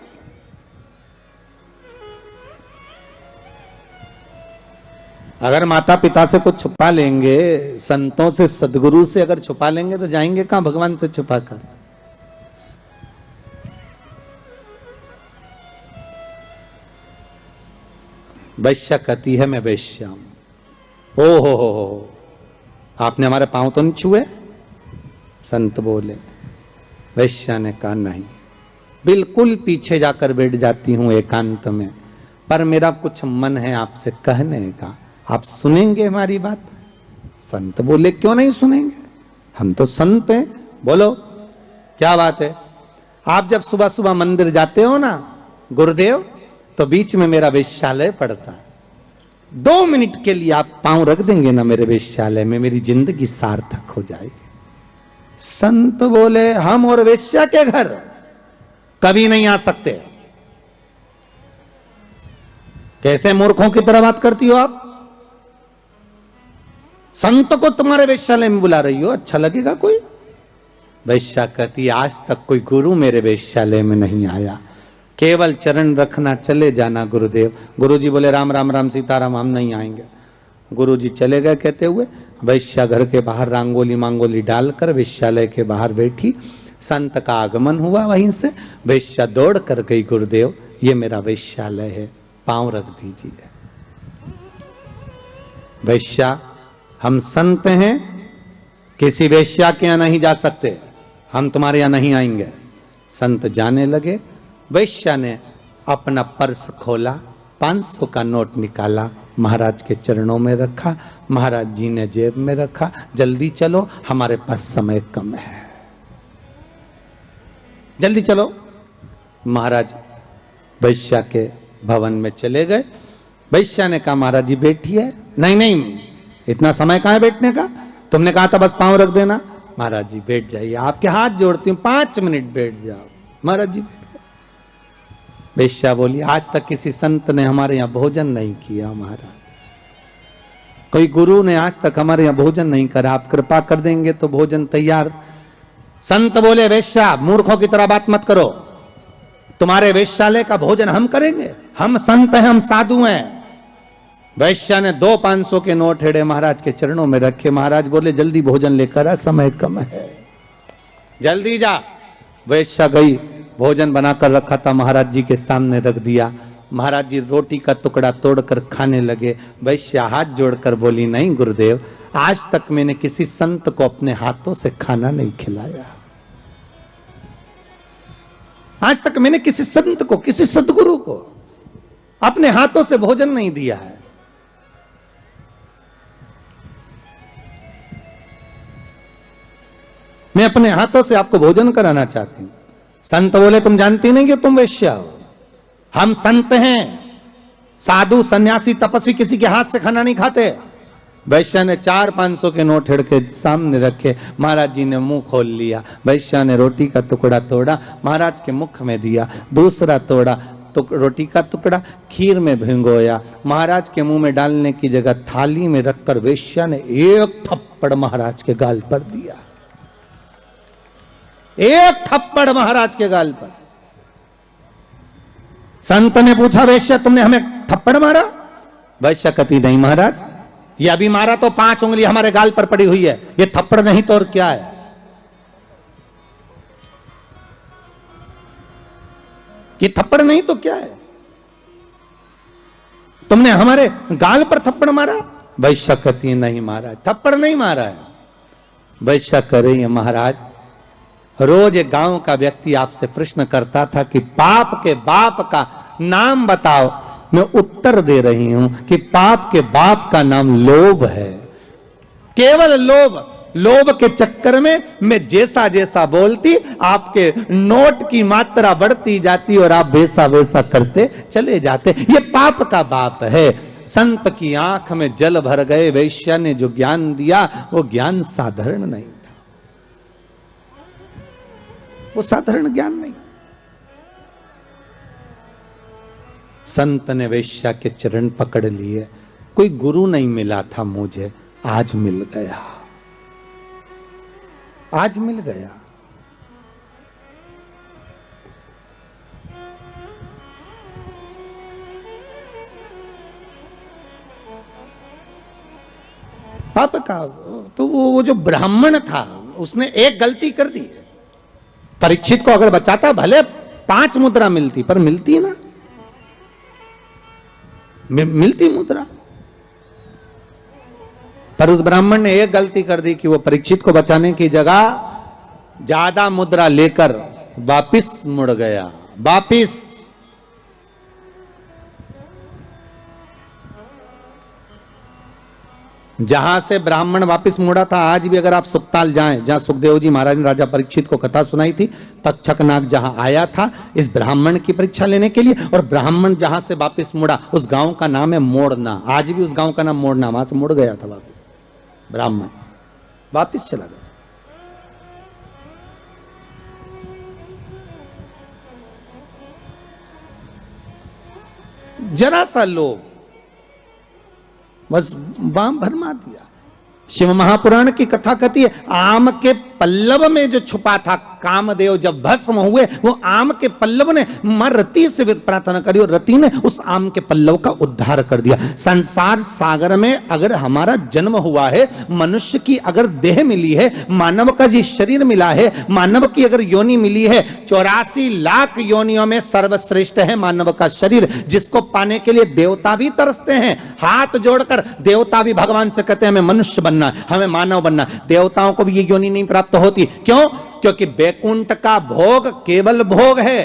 अगर माता पिता से कुछ छुपा लेंगे, संतों से, सदगुरु से अगर छुपा लेंगे, तो जाएंगे कहां भगवान से छुपाकर। वैश्या कहती है मैं वैश्या हूं। ओ हो, आपने हमारे पांव तो नहीं छुए? संत बोले। वैश्या ने कहा नहीं, बिल्कुल पीछे जाकर बैठ जाती हूं एकांत में, पर मेरा कुछ मन है आपसे कहने का, आप सुनेंगे हमारी बात? संत बोले क्यों नहीं सुनेंगे, हम तो संत हैं, बोलो क्या बात है। आप जब सुबह सुबह मंदिर जाते हो ना गुरुदेव, तो बीच में मेरा वेश्यालय पड़ता है, 2 मिनट के लिए आप पांव रख देंगे ना मेरे वेश्यालय में, मेरी जिंदगी सार्थक हो जाएगी। संत बोले हम और वेश्या के घर कभी नहीं आ सकते। कैसे मूर्खों की तरह बात करती हो आप? संत को तुम्हारे वेश्यालय में बुला रही हो, अच्छा लगेगा कोई? वैश्या कहती आज तक कोई गुरु मेरे वेश्यालय में नहीं आया, केवल चरण रखना, चले जाना गुरुदेव। गुरुजी बोले राम राम राम सीताराम, हम नहीं आएंगे। गुरुजी चले गए कहते हुए। वैश्या घर के बाहर रंगोली मांगोली डालकर वेश्यालय के बाहर बैठी। संत का आगमन हुआ, वहीं से वैश्या दौड़ कर गई, गुरुदेव ये मेरा वेश्यालय है, पांव रख दीजिए। वैश्या, हम संत हैं, किसी वेश्या के यहां नहीं जा सकते, हम तुम्हारे यहां नहीं आएंगे। संत जाने लगे। वैश्या ने अपना पर्स खोला, 500 का नोट निकाला, महाराज के चरणों में रखा, महाराज जी ने जेब में रखा, जल्दी चलो हमारे पास समय कम है, जल्दी चलो। महाराज वैश्या के भवन में चले गए। वैश्या ने कहा महाराज जी बैठिए। नहीं नहीं, इतना समय कहां है बैठने का, तुमने कहा था बस पांव रख देना। महाराज जी बैठ जाइए, आपके हाथ जोड़ती हूं, 5 मिनट बैठ जाओ। महाराज जी। वैश्या बोली आज तक किसी संत ने हमारे यहां भोजन नहीं किया महाराज, कोई गुरु ने आज तक हमारे यहां भोजन नहीं करा, आप कृपा कर देंगे तो भोजन तैयार। संत बोले वैश्या मूर्खों की तरह बात मत करो, तुम्हारे वेश्यालय का भोजन हम करेंगे, हम संत हैं, हम साधु हैं। वैश्या ने 2 500 के नोट हेड़े महाराज के चरणों में रखे। महाराज बोले जल्दी भोजन लेकर आ, समय कम है, जल्दी जा। वैश्या गई, भोजन बनाकर रखा था महाराज जी के सामने रख दिया। महाराज जी रोटी का टुकड़ा तोड़कर खाने लगे। वैश्या हाथ जोड़कर बोली नहीं गुरुदेव, आज तक मैंने किसी संत को अपने हाथों से खाना नहीं खिलाया, आज तक मैंने किसी संत को, किसी सदगुरु को अपने हाथों से भोजन नहीं दिया है। मैं अपने हाथों से आपको भोजन कराना चाहती हूं। संत बोले तुम जानती नहीं कि तुम वेश्या हो, हम संत हैं, साधु सन्यासी तपस्वी किसी के हाथ से खाना नहीं खाते। वैश्या ने 400-500 के नोट हिड़ के सामने रखे, महाराज जी ने मुंह खोल लिया। वैश्या ने रोटी का टुकड़ा तोड़ा, महाराज के मुख में दिया, दूसरा तोड़ा तो रोटी का टुकड़ा खीर में भिगोया, महाराज के मुंह में डालने की जगह थाली में रखकर वेश्या ने एक थप्पड़ महाराज के गाल पर दिया, एक थप्पड़ महाराज के गाल पर। संत ने पूछा वेश्या तुमने हमें थप्पड़ मारा? वैश्या कहती नहीं महाराज, ये अभी मारा तो 5 उंगली हमारे गाल पर पड़ी हुई है, ये थप्पड़ नहीं तो और क्या है? ये थप्पड़ नहीं तो क्या है? तुमने हमारे गाल पर थप्पड़ मारा? वैश्या कहती नहीं महाराज, थप्पड़ नहीं मारा है। वैश्या कह रही है महाराज, रोज एक गांव का व्यक्ति आपसे प्रश्न करता था कि पाप के बाप का नाम बताओ, मैं उत्तर दे रही हूं कि पाप के बाप का नाम लोभ है, केवल लोभ। लोभ के चक्कर में मैं जैसा जैसा बोलती आपके नोट की मात्रा बढ़ती जाती और आप वैसा वैसा करते चले जाते, ये पाप का बाप है। संत की आंख में जल भर गए। वैश्या ने जो ज्ञान दिया वो ज्ञान साधारण नहीं था, वो साधारण ज्ञान नहीं। संत ने वैश्या के चरण पकड़ लिए। कोई गुरु नहीं मिला था मुझे, आज मिल गया, आज मिल गया। पाप का तो वो जो ब्राह्मण था उसने एक गलती कर दी। परीक्षित को अगर बचाता भले 5 मुद्रा मिलती, पर मिलती ना, मिलती मुद्रा। पर उस ब्राह्मण ने एक गलती कर दी कि वो परीक्षित को बचाने की जगह ज्यादा मुद्रा लेकर वापिस मुड़ गया, वापिस। जहां से ब्राह्मण वापिस मुड़ा था, आज भी अगर आप सुखताल जाएं, जहां सुखदेव जी महाराज ने राजा परीक्षित को कथा सुनाई थी, तक्षकनाग जहां आया था इस ब्राह्मण की परीक्षा लेने के लिए, और ब्राह्मण जहां से वापिस मुड़ा उस गांव का नाम है मोड़ना। आज भी उस गांव का नाम मोड़ना, वहां से मुड़ गया था वापिस ब्राह्मण, वापिस चला गया। जरा सा लोभ बस बाम भरमा दिया। शिव महापुराण की कथा कहती है, आम के पल्लव में जो छुपा था कामदेव, जब भस्म हुए वो आम के पल्लव ने मां रति से प्रार्थना करी और रति ने उस आम के पल्लव का उद्धार कर दिया। संसार सागर में अगर हमारा जन्म हुआ है, मनुष्य की अगर देह मिली है, मानव का जी शरीर मिला है, मानव की अगर योनि मिली है, 84 लाख योनियों में सर्वश्रेष्ठ है मानव का शरीर, जिसको पाने के लिए देवता भी तरसते हैं। हाथ जोड़कर देवता भी भगवान से कहते हैं हमें मनुष्य बनना, हमें मानव बनना। देवताओं को भी ये योनि नहीं प्राप्त होती। क्यों? क्योंकि बैकुंठ का भोग केवल भोग है,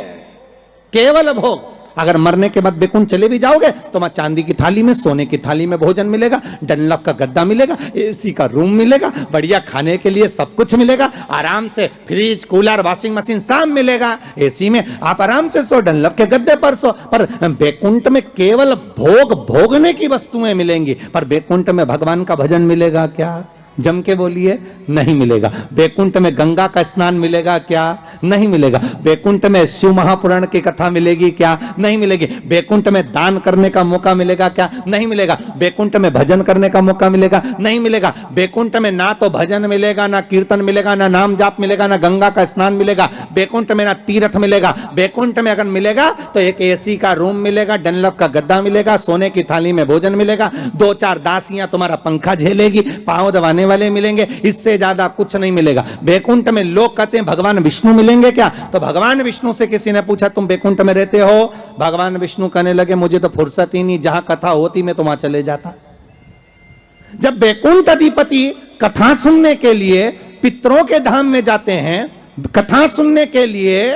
केवल भोग। अगर मरने के बाद बैकुंठ चले भी जाओगे तो वहां चांदी की थाली में, सोने की थाली में भोजन मिलेगा, डनलप का गद्दा मिलेगा, एसी का रूम मिलेगा, बढ़िया खाने के लिए सब कुछ मिलेगा, आराम से फ्रिज, कूलर, वॉशिंग मशीन सब मिलेगा। एसी में आप आराम से सो, डनलप के गद्दे पर सो। पर बैकुंठ में केवल भोग भोगने की वस्तुएं मिलेंगी। पर बैकुंठ में भगवान का भजन मिलेगा क्या? जम के बोलिए, नहीं मिलेगा। बैकुंठ में गंगा का स्नान मिलेगा क्या? नहीं मिलेगा। बैकुंठ में शिव महापुराण की कथा मिलेगी क्या? नहीं मिलेगी। बैकुंठ में दान करने का मौका मिलेगा क्या? नहीं मिलेगा। बैकुंठ में भजन करने का मौका मिलेगा? नहीं मिलेगा। बैकुंठ में ना तो भजन मिलेगा, ना कीर्तन मिलेगा, ना नाम जाप मिलेगा, ना गंगा का स्नान मिलेगा। बैकुंठ में ना तीर्थ मिलेगा। बैकुंठ में अगर मिलेगा तो एक एसी का रूम मिलेगा, डनलप का गद्दा मिलेगा, सोने की थाली में भोजन मिलेगा, 2-4 दासियां तुम्हारा पंखा झेलेगी, पांव दबाने वाले मिलेंगे, इससे ज्यादा कुछ नहीं मिलेगा। बैकुंठ में लोग कहते हैं भगवान विष्णु मिलेंगे क्या? तो भगवान विष्णु से किसी ने पूछा तुम बैकुंठ में रहते हो? भगवान विष्णु कहने लगे मुझे तो फुर्सत ही नहीं, जहां कथा होती मैं तो वहां चले जाता। जब बैकुंठ अधिपति कथा सुनने के लिए पितरों के धाम में जाते हैं, कथा सुनने के लिए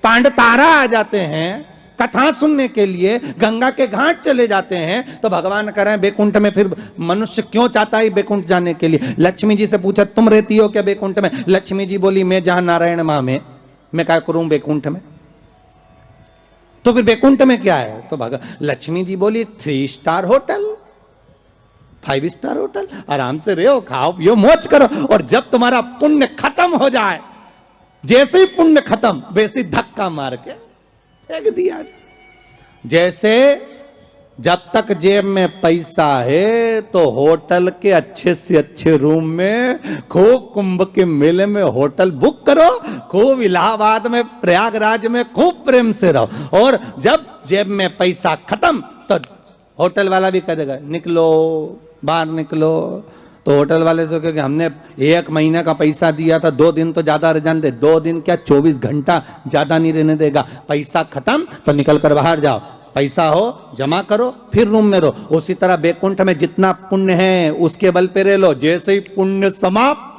पांडतारा आ जाते हैं, कथा सुनने के लिए गंगा के घाट चले जाते हैं, तो भगवान कह रहे हैं बैकुंठ में फिर मनुष्य क्यों चाहता है बैकुंठ जाने के लिए? लक्ष्मी जी से पूछा तुम रहती हो क्या बैकुंठ में? लक्ष्मी जी बोली मैं जहां नारायण मां में, मैं क्या करूं बैकुंठ में? तो फिर बैकुंठ में क्या है? तो लक्ष्मी जी बोली 3 स्टार होटल, 5 स्टार होटल, आराम से रहो, खाओ पियो, मौज करो, और जब तुम्हारा पुण्य खत्म हो जाए, जैसे ही पुण्य खत्म वैसे ही धक्का मार के फेंक दिया। जैसे जब तक जेब में पैसा है तो होटल के अच्छे से अच्छे रूम में खूब कुंभ के मेले में होटल बुक करो, खूब इलाहाबाद में प्रयागराज में खूब प्रेम से रहो, और जब जेब में पैसा खत्म तो होटल वाला भी कह देगा निकलो बाहर निकलो। तो होटल वाले से क्योंकि हमने 1 महीने का पैसा दिया था, 2 दिन तो ज्यादा रहने दे, 2 दिन क्या 24 घंटा ज्यादा नहीं रहने देगा। पैसा खत्म तो निकल कर बाहर जाओ, पैसा हो जमा करो फिर रूम में रहो। उसी तरह बैकुंठ में जितना पुण्य है उसके बल पे रह लो, जैसे ही पुण्य समाप्त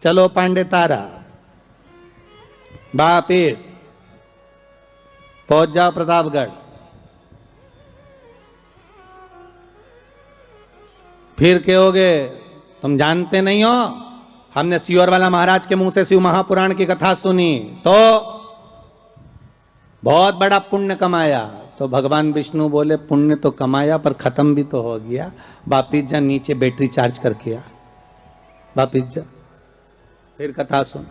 चलो पांडे तारा वापिस पहुंच जाओ प्रतापगढ़। फिर कहोगे तुम जानते नहीं हो, हमने सियोर वाला महाराज के मुंह से शिव महापुराण की कथा सुनी तो बहुत बड़ा पुण्य कमाया। तो भगवान विष्णु बोले पुण्य तो कमाया पर खत्म भी तो हो गया, वापिस जा नीचे बैटरी चार्ज करके आ, वापिस जा फिर कथा सुन।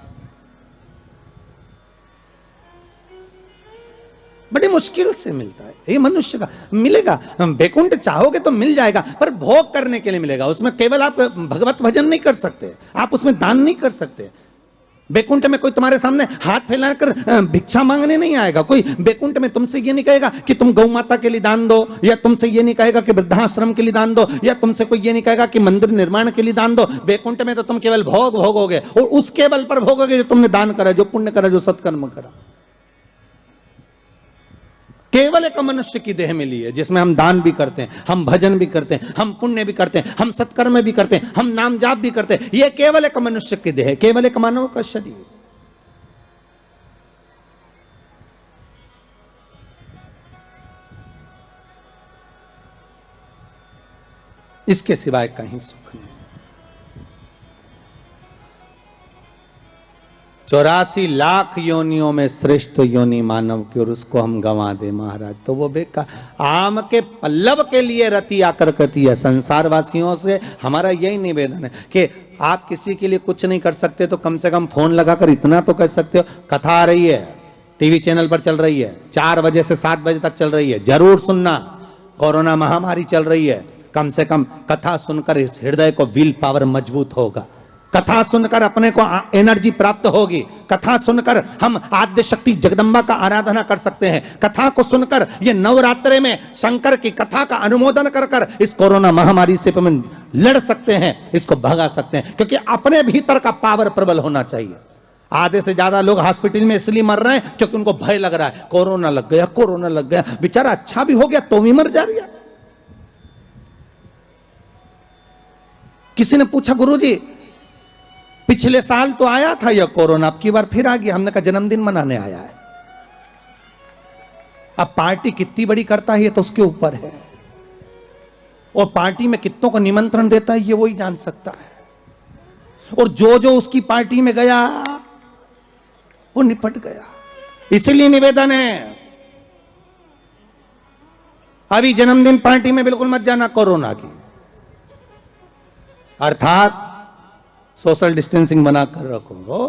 बड़ी मुश्किल से मिलता है ये मनुष्य का, मिलेगा बैकुंठ चाहोगे तो मिल जाएगा पर भोग करने के लिए मिलेगा। उसमें केवल आप भगवत भजन नहीं कर सकते, आप उसमें दान नहीं कर सकते। बैकुंठ में कोई तुम्हारे सामने हाथ फैलाकर भिक्षा मांगने नहीं आएगा। कोई बैकुंठ में तुमसे ये नहीं कहेगा कि तुम गौ माता के लिए दान दो, या तुमसे ये नहीं कहेगा कि वृद्धाश्रम के लिए दान दो, या तुमसे कोई ये नहीं कहेगा कि मंदिर निर्माण के लिए दान दो। बैकुंठ में तो तुम केवल भोग भोगोगे, और उसके बल पर भोगोगे जो तुमने दान करा, जो पुण्य करा, जो सत्कर्म करा। केवल एक मनुष्य की देह मिली है जिसमें हम दान भी करते हैं, हम भजन भी करते हैं, हम पुण्य भी करते हैं, हम सत्कर्म भी करते हैं, हम नाम जाप भी करते हैं। यह केवल एक मनुष्य की देह है, केवल एक मानव का शरीर। इसके सिवाय कहीं सुख नहीं। 84 लाख योनियों में श्रेष्ठ योनि मानव की, और उसको हम गंवा दे महाराज तो वो बेकार। आम के पल्लव के लिए रति आकर कहती है। संसार वासियों से हमारा यही निवेदन है कि आप किसी के लिए कुछ नहीं कर सकते तो कम से कम फोन लगाकर इतना तो कह सकते हो, कथा आ रही है, टीवी चैनल पर चल रही है, 4 बजे से 7 बजे तक चल रही है, जरूर सुनना। कोरोना महामारी चल रही है, कम से कम कथा सुनकर इस हृदय को विल पावर मजबूत होगा, कथा सुनकर अपने को एनर्जी प्राप्त होगी, कथा सुनकर हम आद्य शक्ति जगदम्बा का आराधना कर सकते हैं, कथा को सुनकर ये नवरात्रे में शंकर की कथा का अनुमोदन कर कर इस कोरोना महामारी से हम लड़ सकते हैं, इसको भगा सकते हैं। क्योंकि अपने भीतर का पावर प्रबल होना चाहिए। आधे से ज्यादा लोग हॉस्पिटल में इसलिए मर रहे हैं क्योंकि उनको भय लग रहा है, कोरोना लग गया, कोरोना लग गया। बेचारा अच्छा भी हो गया तो भी मर जा रहा। किसी ने पूछा गुरुजी पिछले साल तो आया था यह कोरोना, अब की बार फिर आ गया। हमने कहा जन्मदिन मनाने आया है। अब पार्टी कितनी बड़ी करता है ये तो उसके ऊपर है, और पार्टी में कितनों को निमंत्रण देता है ये वही जान सकता है। और जो जो उसकी पार्टी में गया वो निपट गया। इसीलिए निवेदन है अभी जन्मदिन पार्टी में बिल्कुल मत जाना कोरोना की, अर्थात सोशल डिस्टेंसिंग बनाकर रखो।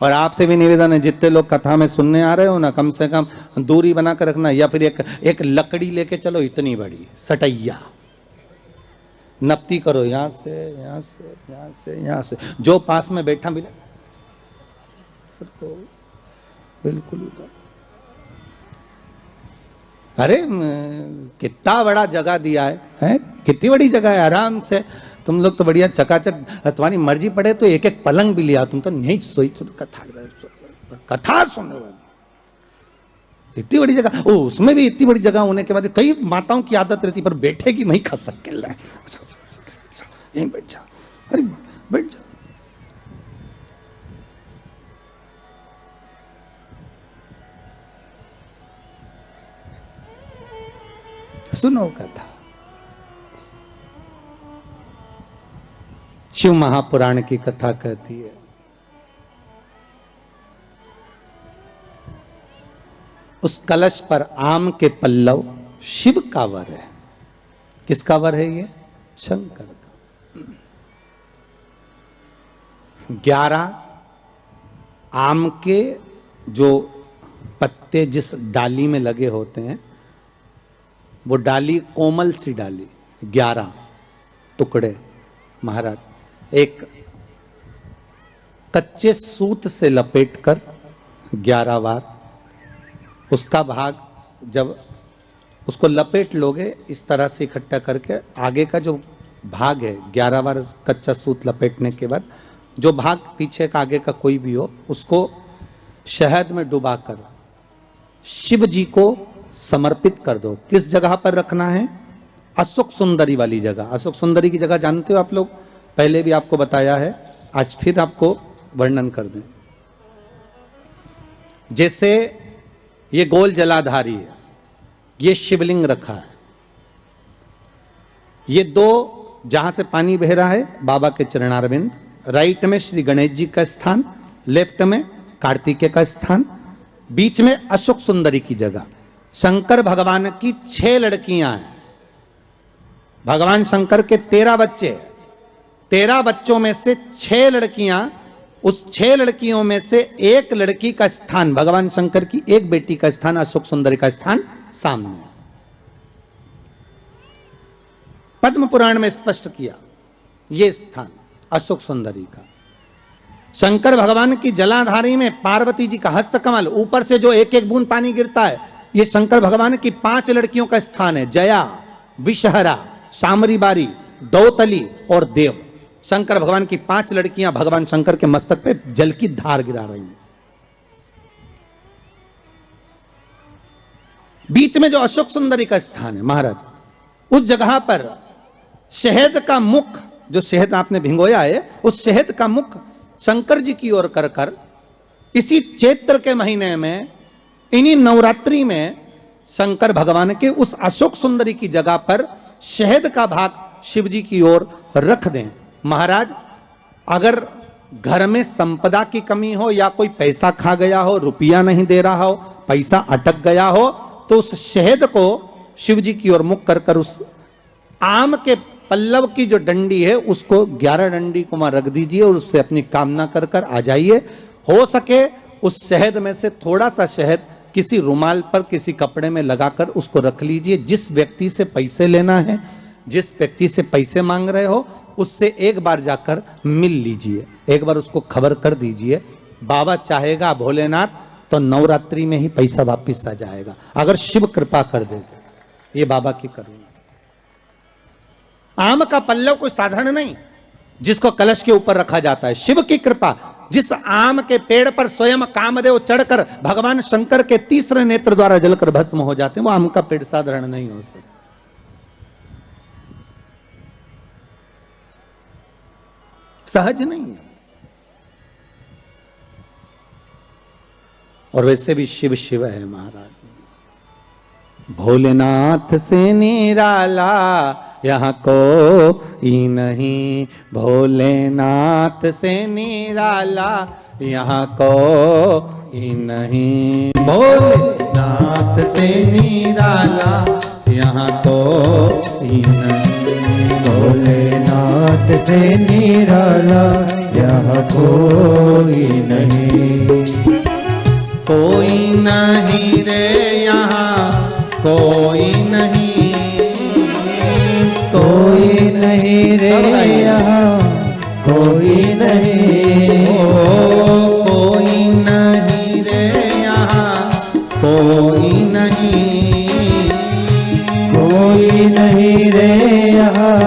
और आपसे भी निवेदन है जितने लोग कथा में सुनने आ रहे हो ना, कम से कम दूरी बनाकर रखना, या फिर एक लकड़ी लेके चलो इतनी बड़ी सटैया, नपती करो यहां से यहां से यहां से यहां से, जो पास में बैठा मिले बिल्कुल उधर। अरे कितना बड़ा जगह दिया है? कितनी बड़ी जगह है, आराम से तुम लोग तो बढ़िया चकाचक, तुम्हारी मर्जी पड़े तो एक एक पलंग भी लिया, तुम तो नहीं सोई तो कथा सुनने वाली इतनी बड़ी जगह। ओ उसमें भी इतनी बड़ी जगह होने के बाद कई माताओं की आदत रहती पर बैठेगी वहीं खसक के लाए, यहीं बैठ जा, अरे बैठ जा। सुनो कथा। शिव महापुराण की कथा कहती है, उस कलश पर आम के पल्लव शिव का वर है। किसका वर है ये? शंकर का। 11 आम के जो पत्ते जिस डाली में लगे होते हैं, वो डाली कोमल सी डाली, 11 टुकड़े महाराज एक कच्चे सूत से लपेटकर 11 बार उसका भाग, जब उसको लपेट लोगे इस तरह से इकट्ठा करके, आगे का जो भाग है 11 बार कच्चा सूत लपेटने के बाद जो भाग पीछे का आगे का कोई भी हो, उसको शहद में डुबाकर शिव जी को समर्पित कर दो। किस जगह पर रखना है? अशोक सुंदरी वाली जगह। अशोक सुंदरी की जगह जानते हो आप लोग, पहले भी आपको बताया है, आज फिर आपको वर्णन कर दें। जैसे ये गोल जलाधारी है, ये शिवलिंग रखा है, ये 2 जहां से पानी बह रहा है बाबा के चरणारविंद, राइट में श्री गणेश जी का स्थान, लेफ्ट में कार्तिकेय का स्थान, बीच में अशोक सुंदरी की जगह। शंकर भगवान की 6 लड़कियां हैं। भगवान शंकर के 13 बच्चे, 13 बच्चों में से 6 लड़कियां, उस 6 लड़कियों में से एक लड़की का स्थान, भगवान शंकर की एक बेटी का स्थान, अशोक सुंदरी का स्थान सामने। पद्म पुराण में स्पष्ट किया यह स्थान अशोक सुंदरी का। शंकर भगवान की जलाधारी में पार्वती जी का हस्तकमल, ऊपर से जो एक एक बूंद पानी गिरता है, यह शंकर भगवान की 5 लड़कियों का स्थान है। जया, विषहरा, शामरी बारी, दौतली और देव। शंकर भगवान की 5 लड़कियां भगवान शंकर के मस्तक पे जल की धार गिरा रही हैं। बीच में जो अशोक सुंदरी का स्थान है महाराज, उस जगह पर शहद का मुख, जो शहद आपने भिंगोया है, उस शहद का मुख शंकर जी की ओर कर कर इसी चैत्र के महीने में, इन्हीं नवरात्रि में शंकर भगवान के उस अशोक सुंदरी की जगह पर शहद का भाग शिव जी की ओर रख दें। महाराज अगर घर में संपदा की कमी हो या कोई पैसा खा गया हो, रुपया नहीं दे रहा हो, पैसा अटक गया हो, तो उस शहद को शिव जी की ओर मुख कर कर उस आम के पल्लव की जो डंडी है उसको 11 डंडी को वहां रख दीजिए और उससे अपनी कामना कर कर आ जाइए। हो सके उस शहद में से थोड़ा सा शहद किसी रुमाल पर, किसी कपड़े में लगाकर उसको रख लीजिए। जिस व्यक्ति से पैसे लेना है, जिस व्यक्ति से पैसे मांग रहे हो, उससे एक बार जाकर मिल लीजिए, एक बार उसको खबर कर दीजिए। बाबा चाहेगा भोलेनाथ तो नवरात्रि में ही पैसा वापिस आ जाएगा, अगर शिव कृपा कर दे। ये बाबा की करुणा। आम का पल्लव कोई साधारण नहीं जिसको कलश के ऊपर रखा जाता है, शिव की कृपा। जिस आम के पेड़ पर स्वयं कामदेव चढ़कर भगवान शंकर के तीसरे नेत्र द्वारा जलकर भस्म हो जाते हैं, वो आम का पेड़ साधारण नहीं हो सकता। सहज नहीं है। और वैसे भी शिव शिव है महाराज। भोलेनाथ से निराला यहाँ कोई नहीं, भोलेनाथ से निराला यहाँ कोई नहीं, भोलेनाथ से निराला यहाँ कोई नहीं, भोलेनाथ से निराला यहाँ कोई नहीं, कोई नहीं रे यहाँ कोई नहीं, कोई नहीं रे यहाँ कोई नहीं, कोई नहीं रे यहाँ कोई नहीं, कोई नहीं रे यहाँ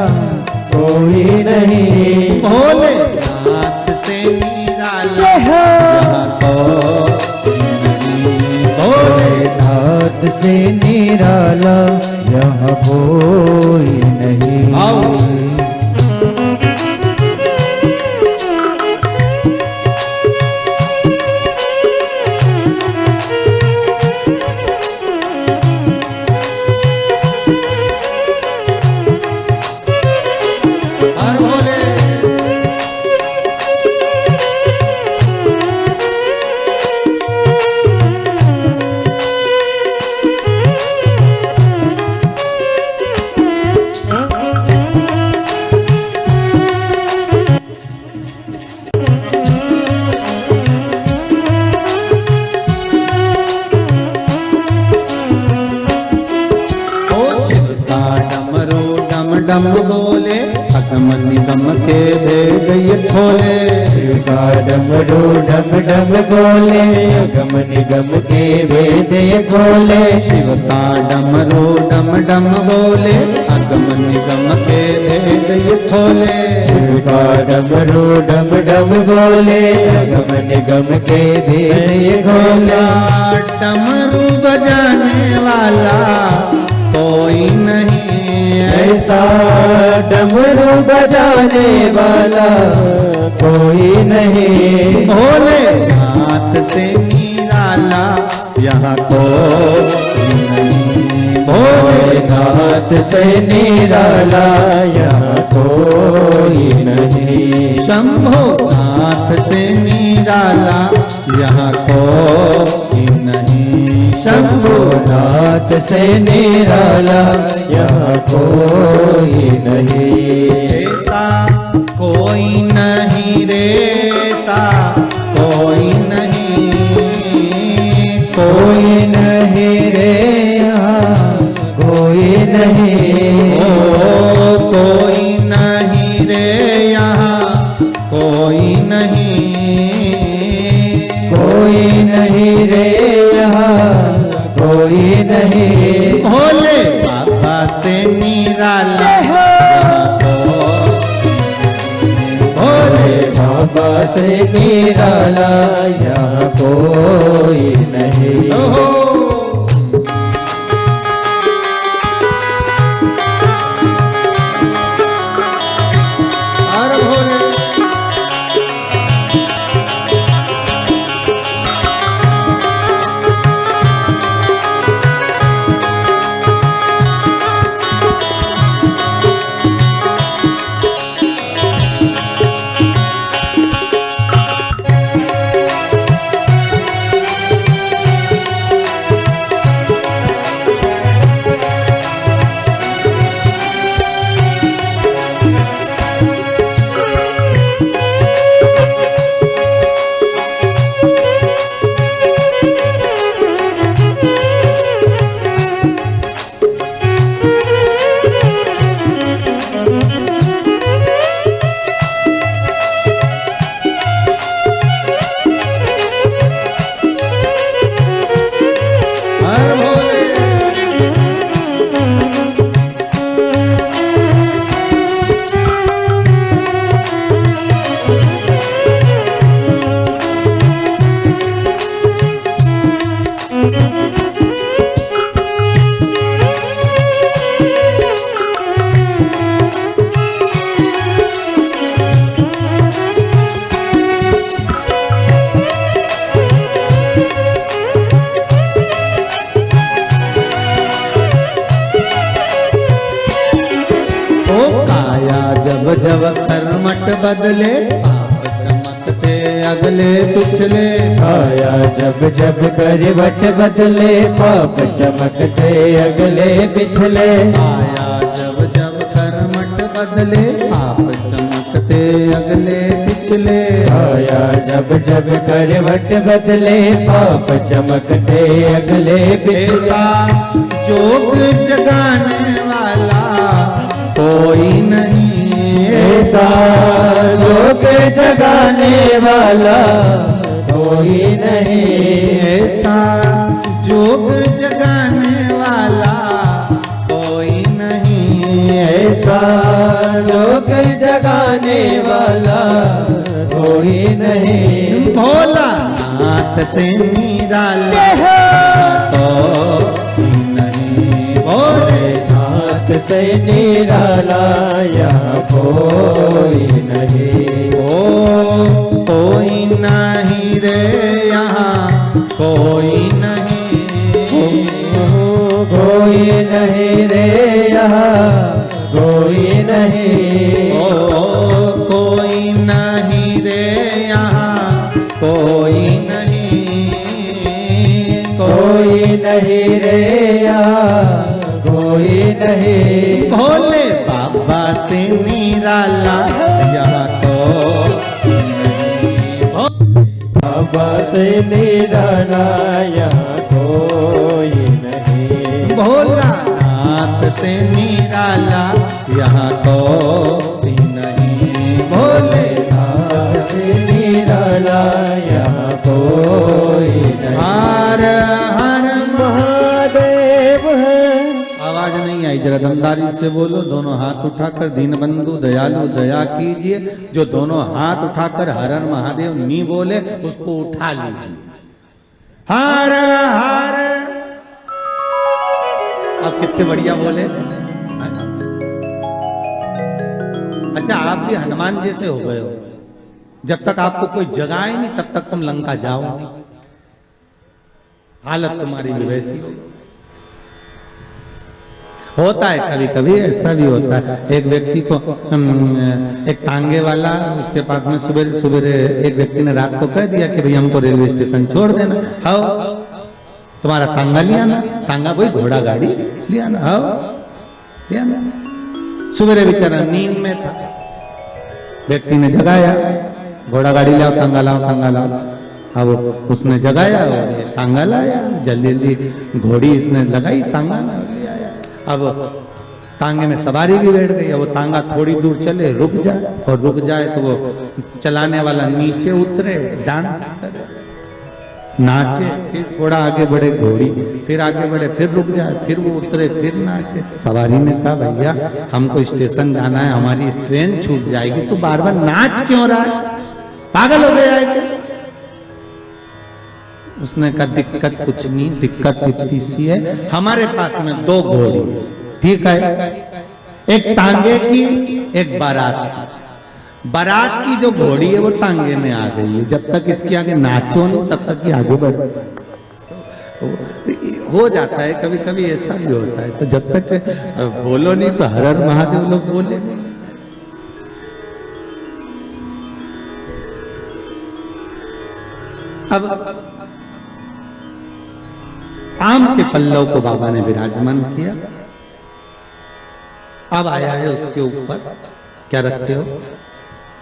कोई नहीं, भोलेनाथ से निराला यहाँ कोई नहीं, भोलेनाथ से निराला यहाँ कोई नहीं। आओ हर भोले। डम बोले अगम निगम के भेद ये खोले। शिव का डमरू डम डम बोले अगम निगम के भेद ये खोले। शिव का डमरू डम डम बोले अगम निगम के भेद ये खोले। शिव का डमरू डम डम बोले अगम निगम के भेद ये खोले। डमरू बजाने वाला कोई नहीं ऐसा, डमरू बजाने वाला कोई नहीं। भोले नाथ से निराला यहाँ कोई नहीं। भोले नाथ से निराला यहाँ कोई नहीं। शंभो नाथ से निराला यहाँ कोई नहीं। शंभो नाथ से निराला यहाँ कोई नहीं। ऐसा कोई नहीं रे, ऐसा कोई नहीं। कोई नहीं रे यहाँ कोई नहीं। ओ कोई नहीं रे यहाँ कोई नहीं। कोई नहीं रे यहाँ कोई नहीं। भोले बाबा से निराला भोले बाबा से निराला यहाँ कोई नहीं। हर भोले। जब जब कर्मठ बदले आप चमकते अगले पिछले। आया जब जब करवट बदले पाप चमकते अगले पिछले। आया जब जब कर्मठ बदले आप चमकते अगले पिछले। आया जब जब करवट बदले पाप चमकते अगले पिछले। जोग जगाने वाला कोई नहीं। ऐसा जोग जगाने वाला कोई नहीं। ऐसा जोग जगाने वाला कोई नहीं। ऐसा जोग जगाने वाला कोई नहीं। भोला नाथ से निराला कोई नहीं। भोले नाथ से निराला यहाँ कोई नहीं। ओ कोई नहीं रे यहाँ कोई नहीं। कोई नहीं रे यहाँ कोई नहीं। नहीं रे यहाँ कोई नहीं। भोले बाबा से निराला यहाँ कोई नहीं। बाबा से निराला यहाँ कोई नहीं। भोलानाथ से निराला यहाँ कोई नहीं। भोलेनाथ से निराला यहाँ कोई नहीं। हर हर महादेव है। आवाज नहीं आई, जरा दमदारी से बोलो। दोनों हाथ उठाकर दीन बंधु दयालु दया कीजिए। जो दोनों हाथ उठाकर हर हर महादेव नहीं बोले उसको उठा लीजिए। हर हर। अब कितने बढ़िया बोले। अच्छा, आप भी हनुमान जैसे हो गए हो। जब तक आपको कोई जगाए नहीं तब तक तुम लंका जाओ नहीं। हालत तुम्हारी भी वैसी होता है। कभी कभी ऐसा भी होता है। एक व्यक्ति को एक टांगे वाला, उसके पास में सुबह सुबह एक व्यक्ति ने रात को कह दिया कि भाई हमको रेलवे स्टेशन छोड़ देना। हाँ, तुम्हारा टांगा लिया ना। टांगा कोई घोड़ा गाड़ी लिया ना। हाँ, लिया ना। सुबह बेचारा नींद में था, व्यक्ति ने जगाया, घोड़ा गाड़ी लाओ, टांगा लाओ, टांगा लाओ। अब उसने जगाया और टांगा लाया। जल्दी जल्दी घोड़ी इसने लगाई, टांगा ले आया। अब टांगे में सवारी भी बैठ गई। अब वो टांगा थोड़ी दूर चले, रुक जाए, और रुक जाए तो वो चलाने वाला नीचे उतरे, डांस करे, नाचे, फिर थोड़ा आगे बढ़े घोड़ी, फिर आगे बढ़े, फिर रुक जाए, फिर वो उतरे, फिर नाचे। सवारी ने कहा भैया हमको स्टेशन जाना है, हमारी ट्रेन छूट जाएगी, तो बार बार नाच क्यों रहा है, पागल हो गया है क्या? उसने कहा दिक्कत कुछ नहीं, दिक्कत इतनी सी है, हमारे पास में दो घोड़ी है, ठीक है, एक टांगे की, एक बारात की। बारात की जो घोड़ी है वो टांगे में आ गई है। जब तक इसके आगे नाचो नहीं तब तक ये आगे बढ़ हो जाता है। कभी कभी ऐसा भी होता है। तो जब तक बोलो नहीं तो हर हर महादेव लोग बोले। अब आम के पल्लव को बाबा ने विराजमान किया। अब आया है उसके ऊपर क्या रखते हो?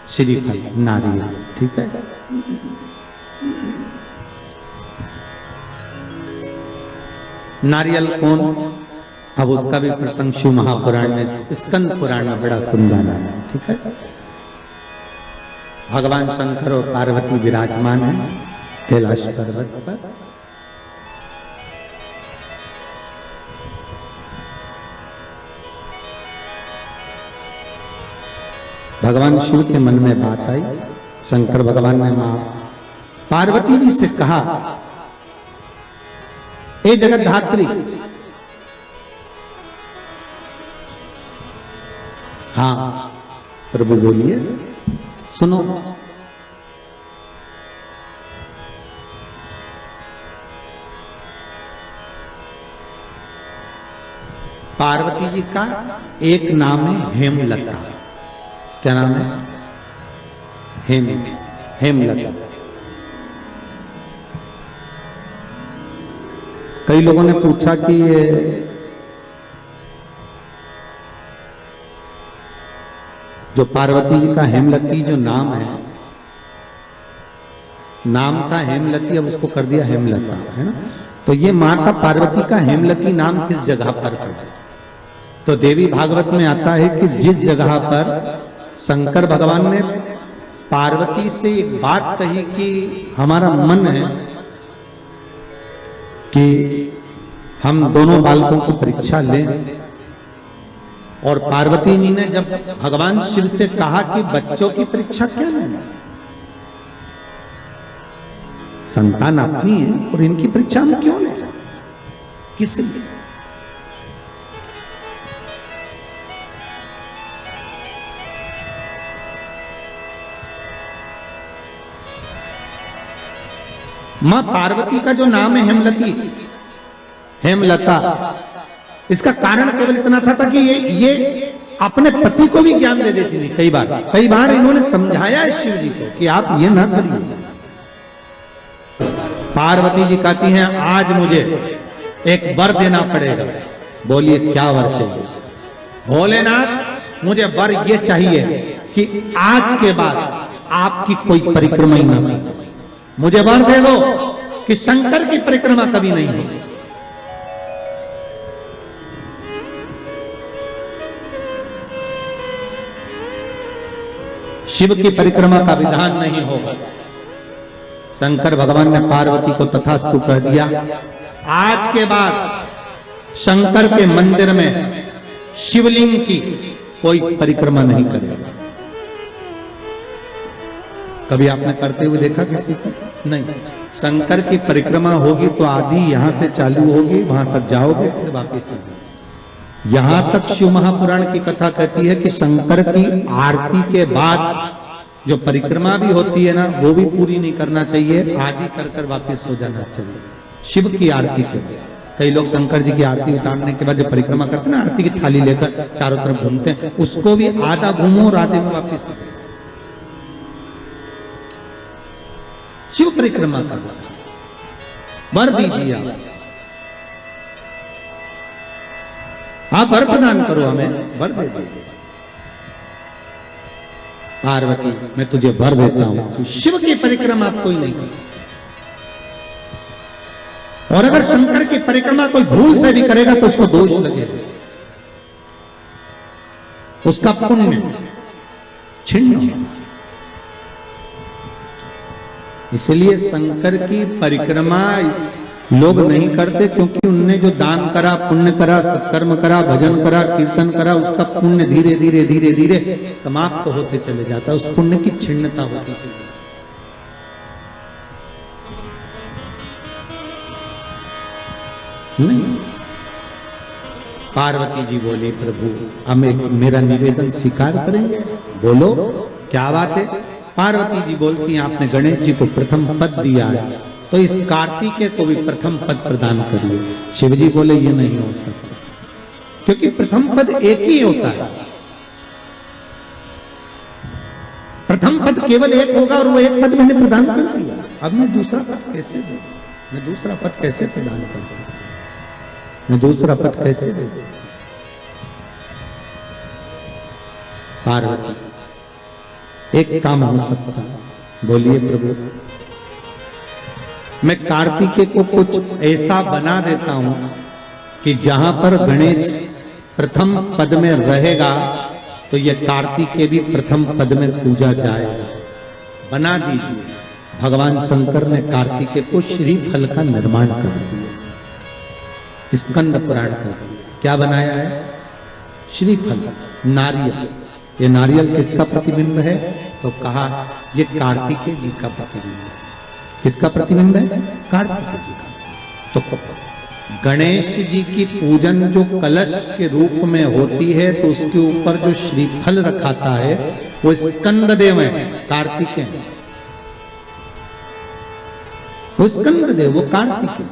श्रीफल, नारियल, ठीक है। नारियल कौन? अब उसका भी प्रसंग शिव महापुराण में, स्कंद पुराण में बड़ा सुंदर है, ठीक है। भगवान शंकर और पार्वती विराजमान है कैलाश पर्वत पर। भगवान शिव के मन में बात आई। शंकर भगवान ने मां पार्वती जी से कहा, ए जगत धात्री, हाँ प्रभु बोलिए, सुनो। पार्वती जी का एक नाम है हेमलता। क्या नाम है? हेमलता। कई लोगों ने पूछा कि ये जो पार्वती जी का हेमलती जो नाम है, नाम था हेमलती, अब उसको कर दिया हेमलता, है ना। तो ये माता पार्वती का हेमलती नाम किस जगह पर है? तो देवी भागवत में आता है कि जिस जगह पर शंकर भगवान ने पार्वती से एक बात कही कि हमारा मन है कि हम दोनों बालकों को परीक्षा लें, और पार्वती जी ने जब भगवान शिव से कहा कि बच्चों की परीक्षा क्या लेना, संतान अपनी है और इनकी परीक्षा हम क्यों लें, किस मां पार्वती का जो नाम है हेमलती, हेमलता, इसका कारण केवल इतना था कि ये अपने पति को भी ज्ञान दे देती थी। कई बार इन्होंने समझाया है शिव जी को कि आप ये ना करिए। पार्वती जी कहती हैं आज मुझे एक वर देना पड़ेगा। बोलिए क्या वर चाहिए? भोलेनाथ मुझे वर ये चाहिए कि आज के बाद आपकी कोई परिक्रमा ही ना हो। मुझे वर दे दो कि शंकर की परिक्रमा कभी नहीं होगी। शिव की परिक्रमा का विधान नहीं होगा। शंकर भगवान ने पार्वती को तथास्तु कह दिया। आज के बाद शंकर के मंदिर में शिवलिंग की कोई परिक्रमा नहीं करेगा। कभी आपने करते हुए देखा किसी को? नहीं। शंकर की परिक्रमा होगी तो आदि यहां से चालू होगी, वहां तक जाओगे, फिर वापस आओगे। यहां तक शिव महापुराण की कथा कहती है कि शंकर की आरती के बाद जो परिक्रमा भी होती है ना, वो भी पूरी नहीं करना चाहिए, आदि कर कर वापिस हो जाना चाहिए। शिव की आरती के बाद कई लोग शंकर जी की आरती उतारने के बाद जो परिक्रमा करते हैं ना, आरती की थाली लेकर चारों तरफ घूमते हैं, उसको भी आधा घूमो और आधे में वापिस। शिव परिक्रमा का वर दीजिए आप वर प्रदान करो, हमें वर दे दीजिए। पार्वती मैं तुझे वर देता हूं कि शिव की परिक्रमा कोई नहीं करे, और अगर शंकर की परिक्रमा कोई भूल से भी करेगा तो उसको दोष लगेगा, उसका पुण्य छिन्न होगा। इसलिए शंकर की परिक्रमा लोग नहीं करते क्योंकि उनने जो दान करा, पुण्य करा, सत्कर्म करा, भजन करा, कीर्तन करा, उसका पुण्य धीरे धीरे धीरे धीरे समाप्त होते चले जाता है, उस पुण्य की छिन्नता होती है। नहीं। पार्वती जी बोली प्रभु हमें मेरा निवेदन स्वीकार करेंगे? बोलो क्या बात है। पार्वती जी बोलती हैं आपने गणेश जी को प्रथम पद दिया है तो इस कार्तिकेय को भी प्रथम पद प्रदान करिए। शिव जी बोले ये नहीं हो सकता क्योंकि प्रथम पद एक ही होता है, प्रथम पद केवल एक होगा और वो एक पद मैंने प्रदान कर दिया। अब मैं दूसरा पद कैसे दे सकता? मैं दूसरा पद कैसे प्रदान कर सकता? मैं दूसरा पद कैसे दे सकता? पार्वती एक काम हो सकता, बोलिए प्रभु मैं कार्तिकेय को कुछ ऐसा बना देता हूं कि जहां पर गणेश प्रथम पद में रहेगा तो ये कार्तिकेय भी प्रथम पद में पूजा जाएगा। बना दीजिए। भगवान शंकर ने कार्तिकेय को श्रीफल का निर्माण कर दिया। स्कंद पुराण का क्या बनाया है? श्रीफल, नारियल। ये नारियल किसका प्रतिबिंब है? तो कहा ये कार्तिकेय जी का प्रतिबिंब है। किसका प्रतिबिंब है? कार्तिकेय जी का। तो गणेश जी की पूजन जो कलश के रूप में होती है तो उसके ऊपर जो श्रीफल रखाता है वो स्कंद देव है, कार्तिकेय। वो स्कंद देव, वो कार्तिकेय।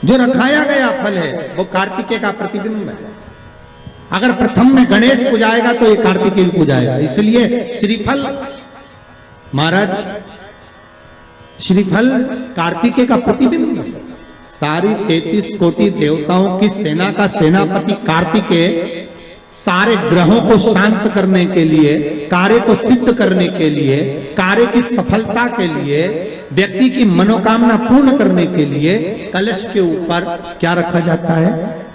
जो रखाया गया फल है वो कार्तिकेय का प्रतिबिंब है। अगर प्रथम में गणेश पूजाएगा तो ये कार्तिकेय भी पूजाएगा। इसलिए श्रीफल महाराज, श्रीफल कार्तिकेय का प्रतिबिंब है। सारी 33 कोटि देवताओं की सेना का सेनापति कार्तिकेय सारे ग्रहों को शांत करने के लिए, कार्य को सिद्ध करने के लिए, कार्य की सफलता के लिए, व्यक्ति की मनोकामना पूर्ण करने के लिए कलश के ऊपर क्या रखा जाता है?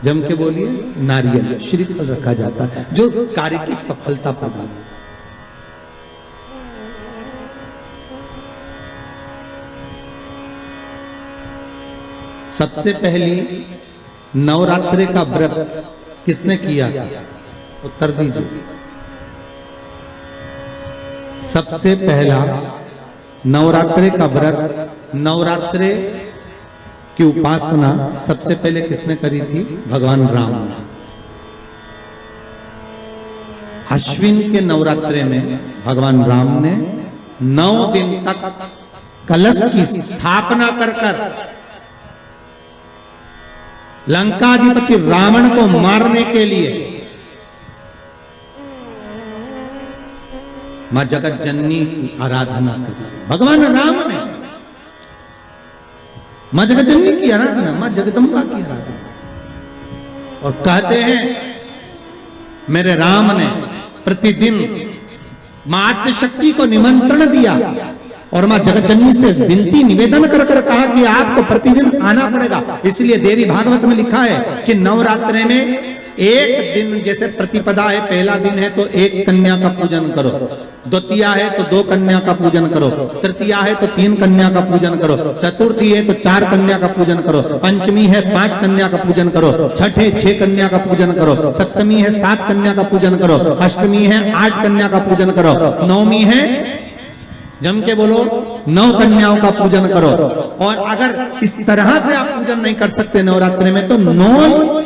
जम के बोलिए, नारियल, श्रीफल रखा जाता है जो कार्य की सफलता प्रदान। सबसे पहली नवरात्रि का व्रत किसने किया था? उत्तर दीजिए। सबसे पहला नवरात्रि का व्रत, नवरात्रि की उपासना सबसे पहले किसने करी थी? भगवान राम। अश्विन के नवरात्रि में भगवान राम ने 9 दिन तक कलश की स्थापना कर लंकाधिपति रावण को मारने के लिए मां जगत जननी की आराधना करी। भगवान राम ने मां जगत जननी की आराधना, मां जगदम्बा की आराधना। और कहते हैं मेरे राम ने प्रतिदिन मां आद्यशक्ति को निमंत्रण दिया और मां जगत जननी से विनती निवेदन कर कर कहा कि आपको प्रतिदिन आना पड़ेगा। इसलिए देवी भागवत में लिखा है कि नवरात्रि में एक दिन, जैसे प्रतिपदा है, पहला दिन है तो एक कन्या का पूजन करो, द्वितीया है तो 2 कन्या का पूजन करो, तृतीया है तो 3 कन्या का पूजन करो, चतुर्थी है तो 4 कन्या का पूजन करो, पंचमी है 5 कन्या का पूजन करो, छठ है 6 कन्या का पूजन करो, सप्तमी है 7 कन्या का पूजन करो, अष्टमी है 8 कन्या का पूजन करो, नवमी है, जम के बोलो, 9 कन्याओं का पूजन करो। और अगर इस तरह से आप पूजन नहीं कर सकते नवरात्रि में तो 9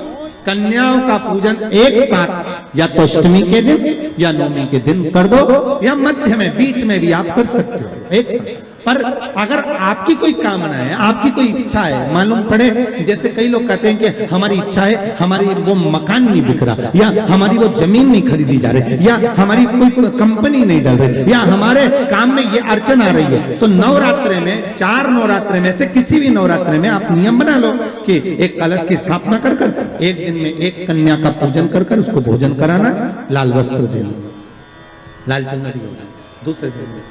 कन्याओं का पूजन एक साथ या तो अष्टमी के दिन या नवमी के दिन कर दो, या मध्य में बीच में भी आप कर सकते हो एक साथ। पर अगर आपकी कोई कामना है, आपकी कोई इच्छा है, मालूम पड़े, जैसे कई लोग कहते हैं कि हमारी इच्छा है, हमारी वो मकान नहीं बिक रहा, या हमारी वो जमीन नहीं खरीदी जा रही, या हमारी कोई कंपनी नहीं डल रही, या हमारे काम में ये अड़चन आ रही है, तो नवरात्रि में 4 नवरात्रि में से किसी भी नवरात्रि में आप नियम बना लो कि एक कलश की स्थापना कर कर एक दिन में एक कन्या का पूजन कर कर उसको भोजन कराना, लाल वस्त्र देना, लाल चुनरी देना, दूसरे दिन में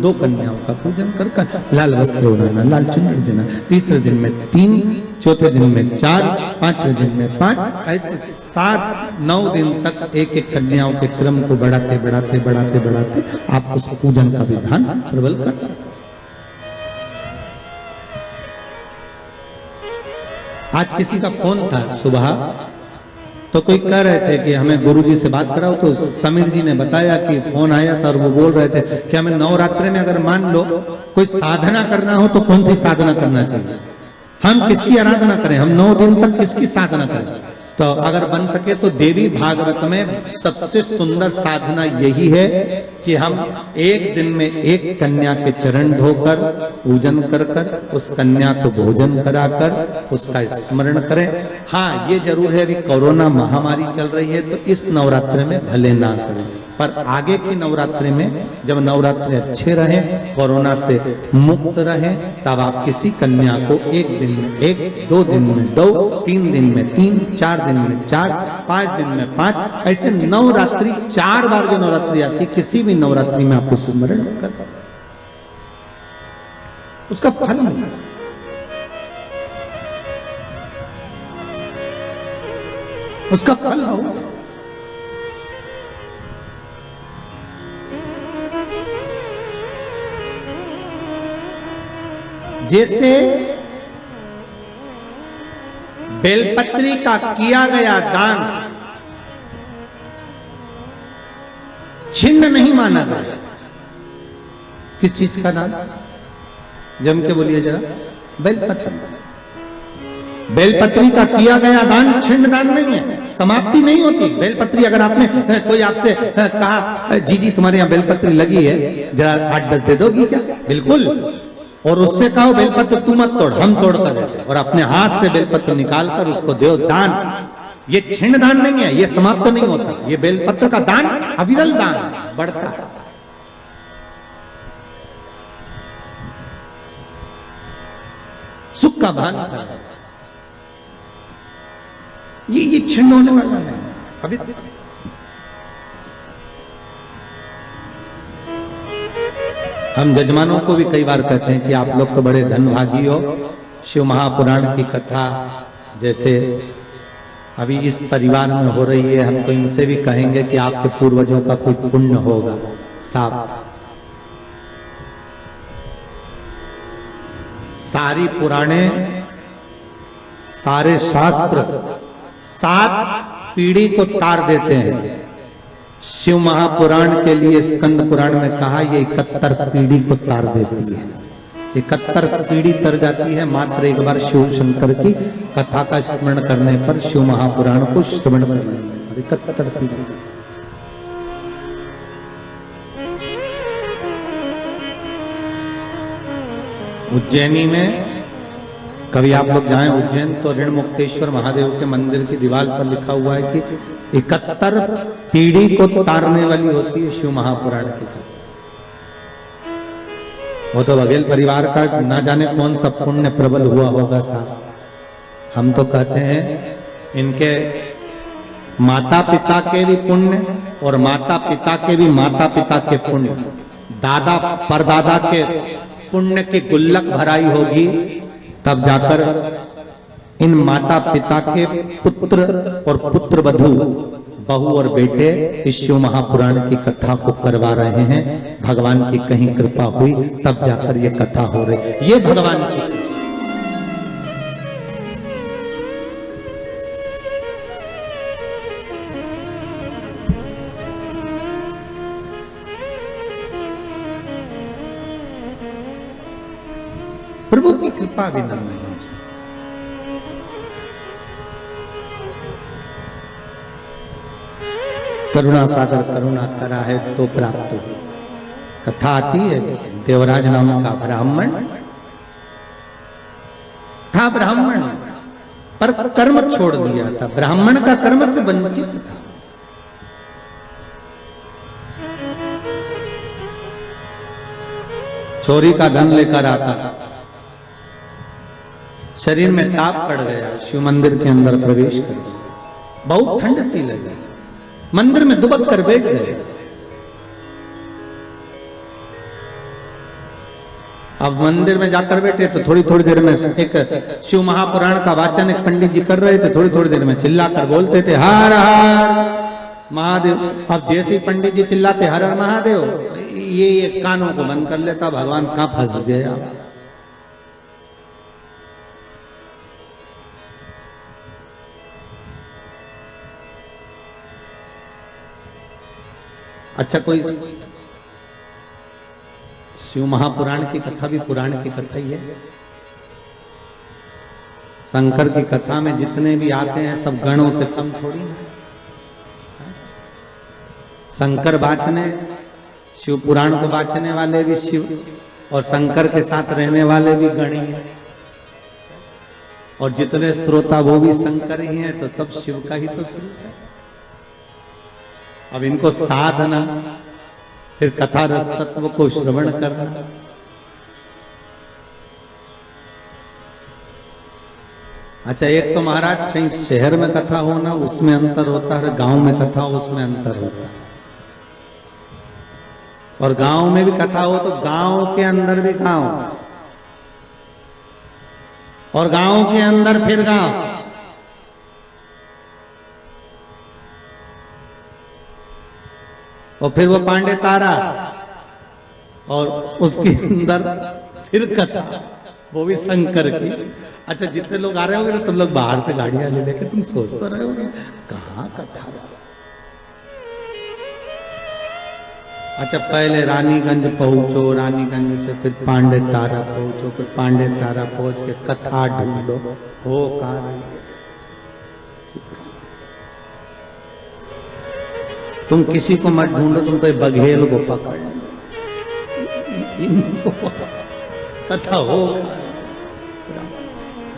2 कन्याओं का पूजन कर कर लाल वस्त्र ओढ़ाना, लाल चुनरी देना, तीसरे दिन में 3, चौथे दिन में 4, पांचवें दिन में 5, ऐसे 7-9 दिन तक एक एक कन्याओं के क्रम को बढ़ाते बढ़ाते बढ़ाते बढ़ाते आप उस पूजन का विधान प्रबल कर सकते। आज किसी का फोन था सुबह, तो कोई कह रहे थे कि हमें गुरुजी से बात कराओ, तो समीर जी ने बताया कि फोन आया था और वो बोल रहे थे कि हमें नवरात्रि में अगर मान लो कोई साधना करना हो तो कौन सी साधना करना चाहिए, हम किसकी आराधना करें, हम 9 दिन तक किसकी साधना करें। तो अगर बन सके तो देवी भागवत में सबसे सुंदर साधना यही है कि हम एक दिन में एक कन्या के चरण धोकर पूजन कर कर उस कन्या को भोजन कराकर उसका स्मरण करें। हाँ, ये जरूर है अभी कोरोना महामारी चल रही है तो इस नवरात्रि में भले ना करें, पर आगे की नवरात्रि में जब नवरात्रि अच्छे रहे, कोरोना से मुक्त रहे, तब आप किसी कन्या को एक दिन में 1, 2 दिन में 2, 3 दिन में 3, 4 दिन में 4, 5 दिन में 5, ऐसे नवरात्रि 4 बार जो नवरात्रि आती, किसी भी नवरात्रि में आप स्मरण कर उसका फल मिलेगा। उसका फल होगा। जैसे बेलपत्री का किया गया दान छिन्न नहीं माना गया। किस चीज का दान? जम के बोलिए जरा। बेलपत्री। बेलपत्री का किया गया दान छिन्न दान नहीं है, समाप्ति नहीं होती। बेलपत्री अगर आपने कोई आपसे कहा जी जी तुम्हारे यहाँ बेलपत्री लगी है, जरा 8-10 दे दोगी क्या? बिल्कुल। और उससे कहो बेलपत्र तू मत तोड़, हम तोड़ कर देते, और अपने हाथ से बेलपत्र निकालकर उसको दो दान। ये छिन्न दान नहीं है, ये समाप्त नहीं होता। ये बेलपत्र का दान अविरल दान बढ़ता है। सुख का भान करता है। ये छिन्न होने वाला है अभी। हम जजमानों को भी कई बार कहते हैं कि आप लोग तो बड़े धनभागी हो। शिव महापुराण की कथा जैसे अभी इस परिवार में हो रही है, हम तो इनसे भी कहेंगे कि आपके पूर्वजों का कोई पुण्य होगा। साफ सारी पुराणे, सारे शास्त्र 7 पीढ़ी को तार देते हैं। शिव महापुराण के लिए स्कंद पुराण में कहा ये 71 पीढ़ी को तार देती है। 71 पीढ़ी तर जाती है मात्र एक बार शिव शंकर की कथा का स्मरण करने पर, शिव महापुराण को श्रवण करने पर 71 पीढ़ी। उज्जैनी में कभी आप लोग जाएं उज्जैन तो ऋण मुक्तेश्वर महादेव के मंदिर की दीवार पर लिखा हुआ है कि 71 पीढ़ी को तारने वाली होती है शिव महापुराण की कथा। वो तो बघेल परिवार का ना जाने कौन सा पुण्य प्रबल हुआ होगा साहब। हम तो कहते हैं इनके माता पिता के भी पुण्य और माता पिता के भी माता पिता के पुण्य, दादा परदादा के पुण्य की गुल्लक भराई होगी, तब जाकर इन माता पिता के पुत्र और पुत्र वधू, बहू और बेटे इस शिव महापुराण की कथा को करवा रहे हैं। भगवान की कहीं कृपा हुई तब जाकर ये कथा हो रही। ये भगवान की प्रभु की कृपा बिना नहीं हो सकती। करुणा सागर करुणा करा है तो प्राप्त हो। कथा आती है, देवराज नाम का ब्राह्मण था, ब्राह्मण पर कर्म छोड़ दिया था, ब्राह्मण का कर्म से वंचित था। चोरी का धन लेकर आता, शरीर में ताप पड़ गया, शिव मंदिर के अंदर प्रवेश कर गया, बहुत ठंड सी लगी, मंदिर में दुबक कर बैठ गए। अब मंदिर में जाकर बैठे तो थोड़ी थोड़ी देर में एक शिव महापुराण का वाचन एक पंडित जी कर रहे थे, थोड़ी थोड़ी देर में चिल्लाकर बोलते थे हर हर महादेव। अब जैसे पंडित जी चिल्लाते हर हर महादेव, ये कानों को बंद कर लेता, भगवान कहां फंस गया। अच्छा, कोई शिव महापुराण की कथा भी पुराण की कथा ही है। शंकर की कथा में जितने भी आते हैं सब गणों से कम थोड़ी है। शंकर वाचने, शिव पुराण को वाचने वाले भी शिव, और शंकर के साथ रहने वाले भी गण ही हैं, और जितने श्रोता वो भी शंकर ही हैं, तो सब शिव का ही तो स्वरूप है। अब इनको साधना, फिर कथा रस तत्व को श्रवण करना, अच्छा एक तो महाराज कहीं शहर में कथा होना उसमें अंतर होता है, गांव में कथा हो उसमें अंतर होता है। और गांव में भी कथा हो तो गांव के अंदर भी गांव, और गांव के अंदर फिर गांव। और फिर वो पांडे तारा, और उसके अंदर फिर कथा, वो भी शंकर की। अच्छा, जितने लोग आ रहे होंगे ना, तुम लोग बाहर से गाड़ियां ले लेके तुम सोच तो रहे होगे कहां कथा। अच्छा, पहले रानीगंज पहुंचो, रानीगंज से फिर पांडे तारा पहुंचो, फिर पांडे तारा पहुंच के कथा ढूंढो, हो कहां रही है। तुम किसी को मत ढूंढो, तुम तो बघेल को पकड़ इनको कथा हो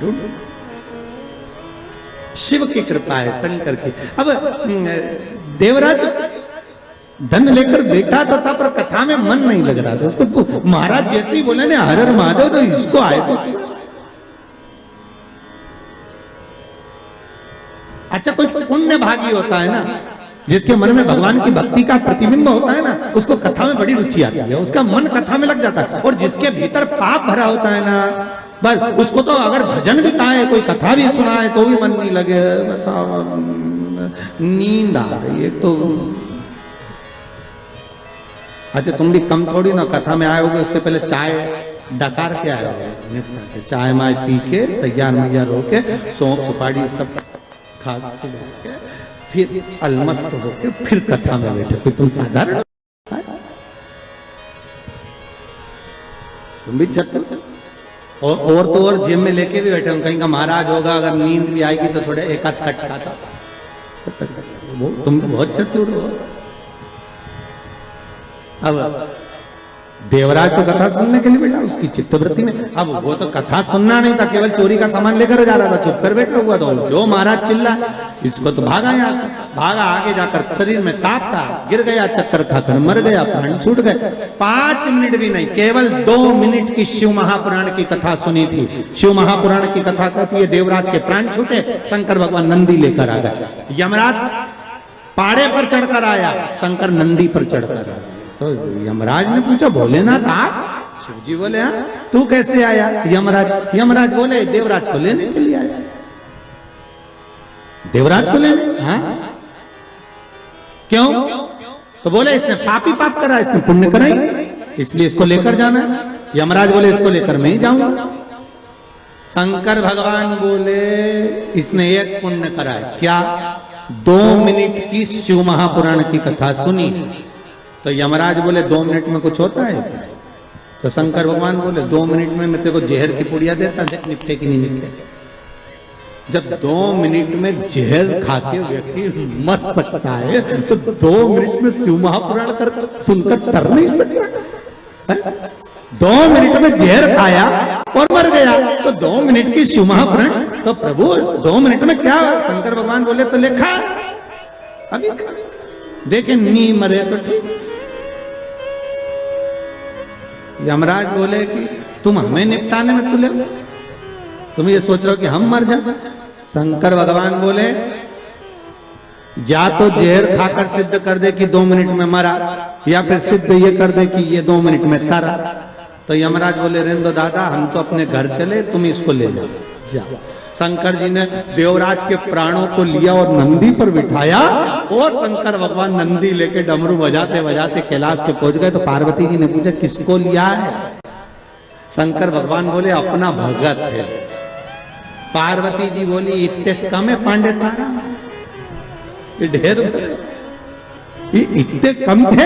ढूंढो। शिव की कृपा है, शंकर की। अब देवराज धन लेकर बैठा तो था, पर कथा में मन नहीं लग रहा था उसको। तो महाराज जैसे ही बोले ना हर हर महादेव, तो इसको आए तो अच्छा, कोई पुण्य भागी होता है ना, जिसके मन में भगवान की भक्ति का प्रतिबिंब होता है ना, उसको कथा में बड़ी रुचि आती है, उसका मन कथा में लग जाता है। और जिसके भीतर पाप भरा होता है ना, बस उसको तो अगर भजन भी गाए, कोई कथा भी सुनाए तो भी मन नहीं लगे। बताओ, नींद आ रही है तो। अच्छा, तुम भी कम थोड़ी ना कथा में आए होगे, उससे पहले चाय डकार के आए होगे, चाय माय पी के तैयार मैयार होके, सौंफ सुपारी सब खा के फिर अलमस्त होके फिर कथा में बैठे। कोई तुम साधारण, तुम भी चतुर। और तो और जिम में लेके भी बैठे, कहीं का महाराज होगा, अगर नींद भी आएगी तो थोड़े एक आध कट खाता। तुम बहुत चतुर हो। अब देवराज तो कथा सुनने के लिए बैठा, उसकी चित्तवृत्ति में, अब वो तो कथा सुनना नहीं था, केवल चोरी का सामान लेकर जा रहा था, चुप कर बैठा हुआ। तो जो महाराज चिल्ला, इसको तो भागा यहाँ से, भागा आगे जाकर शरीर में ताप था, गिर गया, चक्कर खाकर मर गया, प्राण छूट गए। 5 मिनट भी नहीं, केवल 2 मिनट की शिव महापुराण की कथा सुनी थी। शिव महापुराण की कथा कहती है देवराज के प्राण छूटे, शंकर भगवान नंदी लेकर आ गए। यमराज पाड़े पर चढ़कर आया, शंकर नंदी पर चढ़कर आया। तो यमराज ने पूछा, भोलेनाथ आप? शिव जी बोले, हाँ, तू कैसे आया? यमराज बोले, देवराज को लेने के लिए आया। देवराज को लेने? हाँ। क्यों? तो बोले इसने पापी पाप करा, इसने पुण्य कराई, इसलिए इसको लेकर जाना है। यमराज बोले इसको लेकर मैं ही जाऊंगा। शंकर भगवान बोले इसने एक पुण्य कराया। क्या? 2 मिनट की शिव महापुराण की कथा सुनी। तो यमराज बोले 2 मिनट में कुछ होता है? तो शंकर भगवान बोले 2 मिनट में मैं तेरे को जहर की पुड़िया देता, देख निपटे कि नहीं निपटे। जब 2 मिनट में जहर खा के व्यक्ति मर सकता है, तो 2 मिनट में शिव महापुराण कर सुनकर डर नहीं सकता? 2 मिनट में जहर खाया और मर गया, तो 2 मिनट की शिव महापुराण, तो प्रभु 2 मिनट में क्या? शंकर भगवान बोले तो लिखा अभी देखे नहीं मरे तो ठीक। यमराज बोले कि तुम हमें निपटाने में तुले, तुम ये सोच रहे हो कि हम मर जाए? शंकर भगवान बोले या तो जहर खाकर सिद्ध कर दे कि 2 मिनट में मरा, या फिर सिद्ध ये कर दे कि ये 2 मिनट में तरा। तो यमराज बोले रेंदो दादा, हम तो अपने घर चले, तुम इसको ले जाओ। शंकर जी ने देवराज के प्राणों को लिया और नंदी पर बिठाया, और शंकर भगवान नंदी लेके डमरू बजाते बजाते कैलाश पे पहुंच गए। तो पार्वती जी ने पूछा किसको लिया है? शंकर भगवान बोले अपना भगत है। पार्वती जी बोली इतने कम है पांडे तारा, ये ढेर, ये इतने कम थे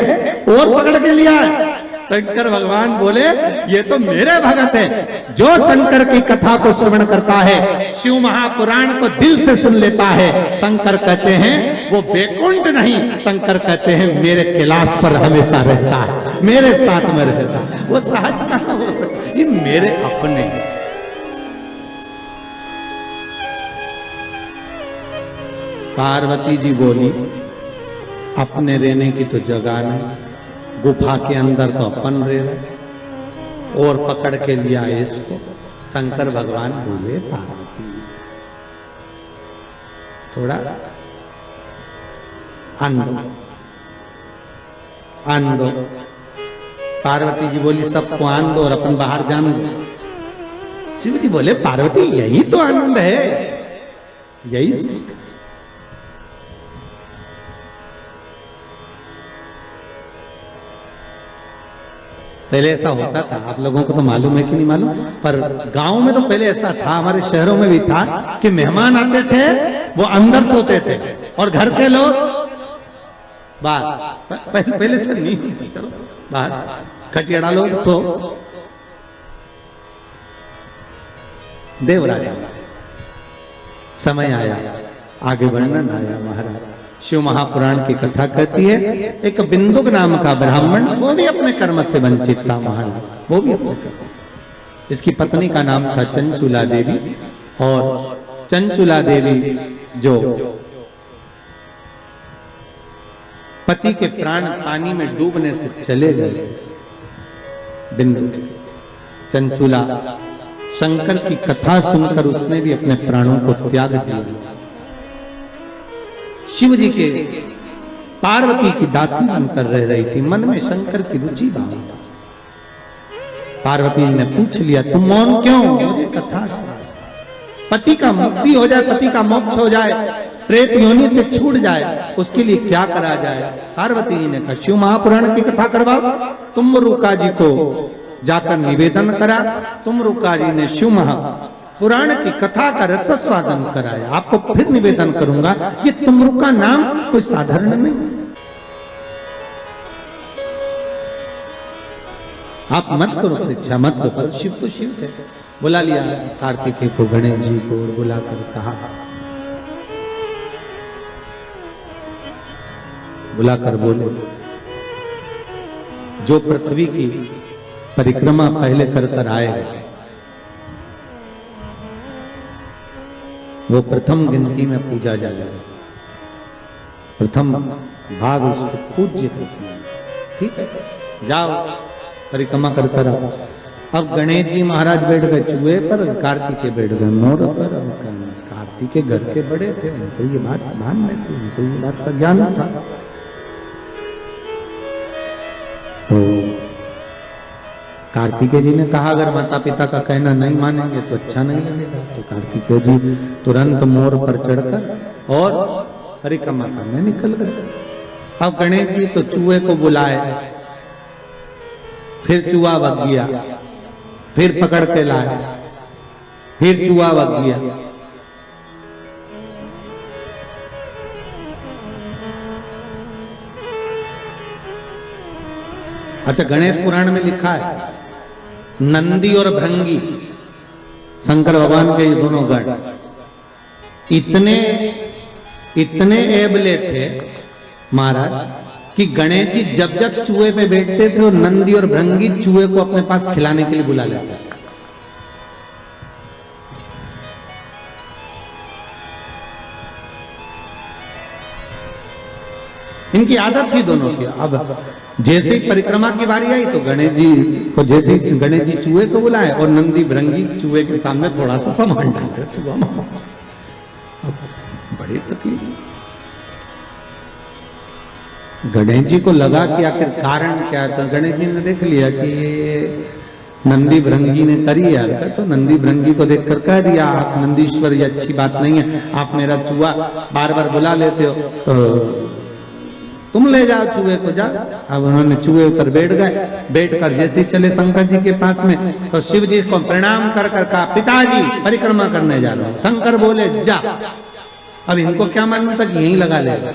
और पकड़ के लिया है। शंकर भगवान बोले ये तो मेरे भगत है। जो शंकर की कथा को श्रवण करता है, शिव महापुराण को दिल से सुन लेता है, शंकर कहते हैं वो बैकुंठ नहीं, शंकर कहते हैं मेरे कैलाश पर हमेशा रहता है, मेरे साथ में रहता है। वो सहज कहां हो सकता? ये मेरे अपने हैं। पार्वती जी बोली अपने रहने की तो जगह नहीं, गुफा के अंदर तो अपन रह रहे, और पकड़ के लिया इसको। शंकर भगवान बोले पार्वती थोड़ा आन दो। पार्वती जी बोली सबको आन दो और अपन बाहर जान दो। शिव जी बोले पार्वती यही तो आनंद है, यही सीख। पहले ऐसा होता था, आप लोगों को तो मालूम है कि नहीं मालूम, पर गांव में तो पहले ऐसा था, हमारे शहरों में भी था कि मेहमान आते थे वो अंदर सोते थे और घर के लोग बाहर। पहले से नहीं, चलो बाहर खटिया डालो सो। देवराज समय आया, आगे वर्णन आया। महाराज शिव महापुराण की कथा कहती है, एक बिंदुक नाम का ब्राह्मण, वो भी अपने कर्म से वंचित था। महाराज वो भी अपने कर्म से, इसकी पत्नी का नाम था चंचुला देवी, और चंचुला देवी जो पति के प्राण पानी में डूबने से चले गए, बिंदु चंचुला शंकर की कथा सुनकर उसने भी अपने प्राणों को त्याग दिया। शिव जी के पार्वती की दासी बनकर रह रही थी, मन में शंकर की रुचि भाव। पार्वती ने पूछ लिया तुम मौन क्यों? मुझे कथा सुना। पति का मुक्ति हो जाए, पति का मोक्ष हो जाए, प्रेत योनि से छूट जाए, उसके लिए क्या करा जाए? पार्वती जी ने कहा शिव महापुराण की कथा करवाओ। तुमरुका जी को जाकर निवेदन करा, तुमरुका जी ने शिव महापुराण की कथा का रसस्वादन कराया। आपको फिर निवेदन करूंगा, ये तुमरुका नाम कोई साधारण नहीं, आप मत करो परीक्षा, मत करो, पर शिव तो शिव थे। बुला लिया कार्तिकेय को, गणेश जी को बुलाकर कहा, बुलाकर बोले जो पृथ्वी की परिक्रमा पहले कर कर आए, वो प्रथम गिनती में पूजा जाएगा, प्रथम भाग उसको पूज्य करते हैं। ठीक है, जाओ परिक्रमा कर कर आओ। अब गणेश जी महाराज बैठ गए चूहे पर, कार्तिकेय बैठ गए मोर पर। कार्तिकेय घर के बड़े थे, उनको ये बात भान में थी, उनको ये बात का ज्ञान था। तो कार्तिकेय जी ने कहा अगर माता पिता का कहना नहीं मानेंगे तो अच्छा नहीं लगेगा। तो कार्तिकेय जी तुरंत मोर पर चढ़कर और परिक्रमा करने निकल गए। अब गणेश जी तो चूहे को बुलाए, फिर चूहा भग गया, फिर पकड़ के लाए, फिर चूहा भग गया। अच्छा, गणेश पुराण में लिखा है नंदी और भृंगी, शंकर भगवान के ये दोनों गण इतने एबले थे महाराज कि गणेश जी जब जब चूहे पे बैठते थे और नंदी और भृंगी चूहे को अपने पास खिलाने के लिए बुला लेते थे। इनकी आदत थी दोनों की। अब जैसे ही परिक्रमा की बारी आई तो गणेश जी को, जैसे ही गणेश जी चूहे को बुलाए और नंदी भृंगी चूहे के सामने थोड़ा सा सामान डालते, चूहा बड़ी तकलीफ। गणेश जी को लगा कि आखिर कारण क्या है। तो गणेश जी ने देख लिया कि ये नंदी भृंगी ने करी है, तो नंदी भृंगी को देखकर कह दिया आप नंदीश्वर, ये अच्छी बात नहीं है, आप मेरा चूहा बार बार बुला लेते हो, तो तुम ले जाओ चूहे को, जा। अब उन्होंने चूहे पर बैठ गए, बैठकर जैसे चले शंकर जी के पास में तो शिव जी को प्रणाम कर कर कहा पिताजी परिक्रमा करने जा रहा हूं। शंकर बोले जा। अब इनको क्या मालूम था कि यहीं लगा लेगा।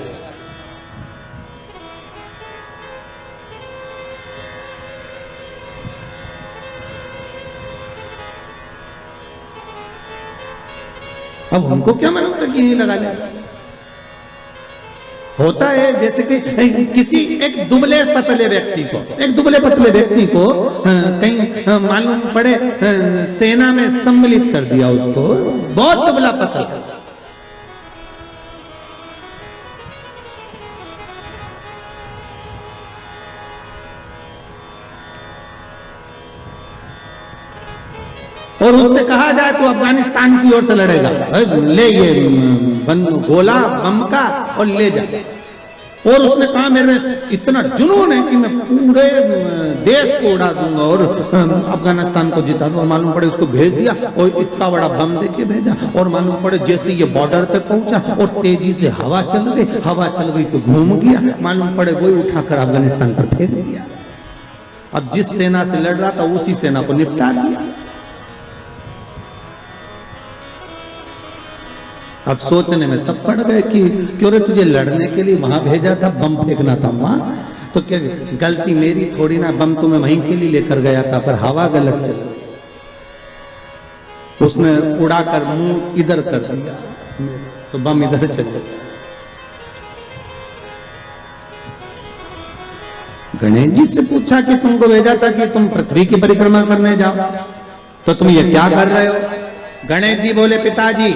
अब उनको क्या मालूम था कि यहीं लगा लेगा। होता है जैसे कि किसी एक दुबले पतले व्यक्ति को कहीं मालूम पड़े सेना में सम्मिलित कर दिया, उसको बहुत दुबला पतला, और उससे कहा जाए तो अफगानिस्तान की ओर से लड़ेगा, ले ये गोला बम का और ले जा। और उसने कहा मेरे में इतना जुनून है कि मैं पूरे देश को उड़ा दूंगा और अफगानिस्तान को जिता दूंगा। मालूम पड़े उसको भेज दिया और इतना बड़ा बम देके भेजा, और मालूम पड़े जैसे ये बॉर्डर पे पहुंचा और तेजी से हवा चल गई तो घूम गया, मालूम पड़े वही उठाकर अफगानिस्तान पर फेंक दिया। अब जिस सेना से लड़ रहा था उसी सेना को निपटा दिया। अब सोचने में सब पड़ गए कि क्यों रे तुझे लड़ने के लिए वहां भेजा था, बम फेंकना था वहां, तो क्या गलती मेरी थोड़ी ना, बम तो मैं वहीं के लिए लेकर गया था, पर हवा गलत चल गई, उसने उड़ाकर मुंह इधर कर दिया तो बम इधर चल गया। गणेश जी से पूछा कि तुमको भेजा था कि तुम पृथ्वी की परिक्रमा करने जाओ, तो तुम ये क्या कर रहे हो? गणेश जी बोले पिताजी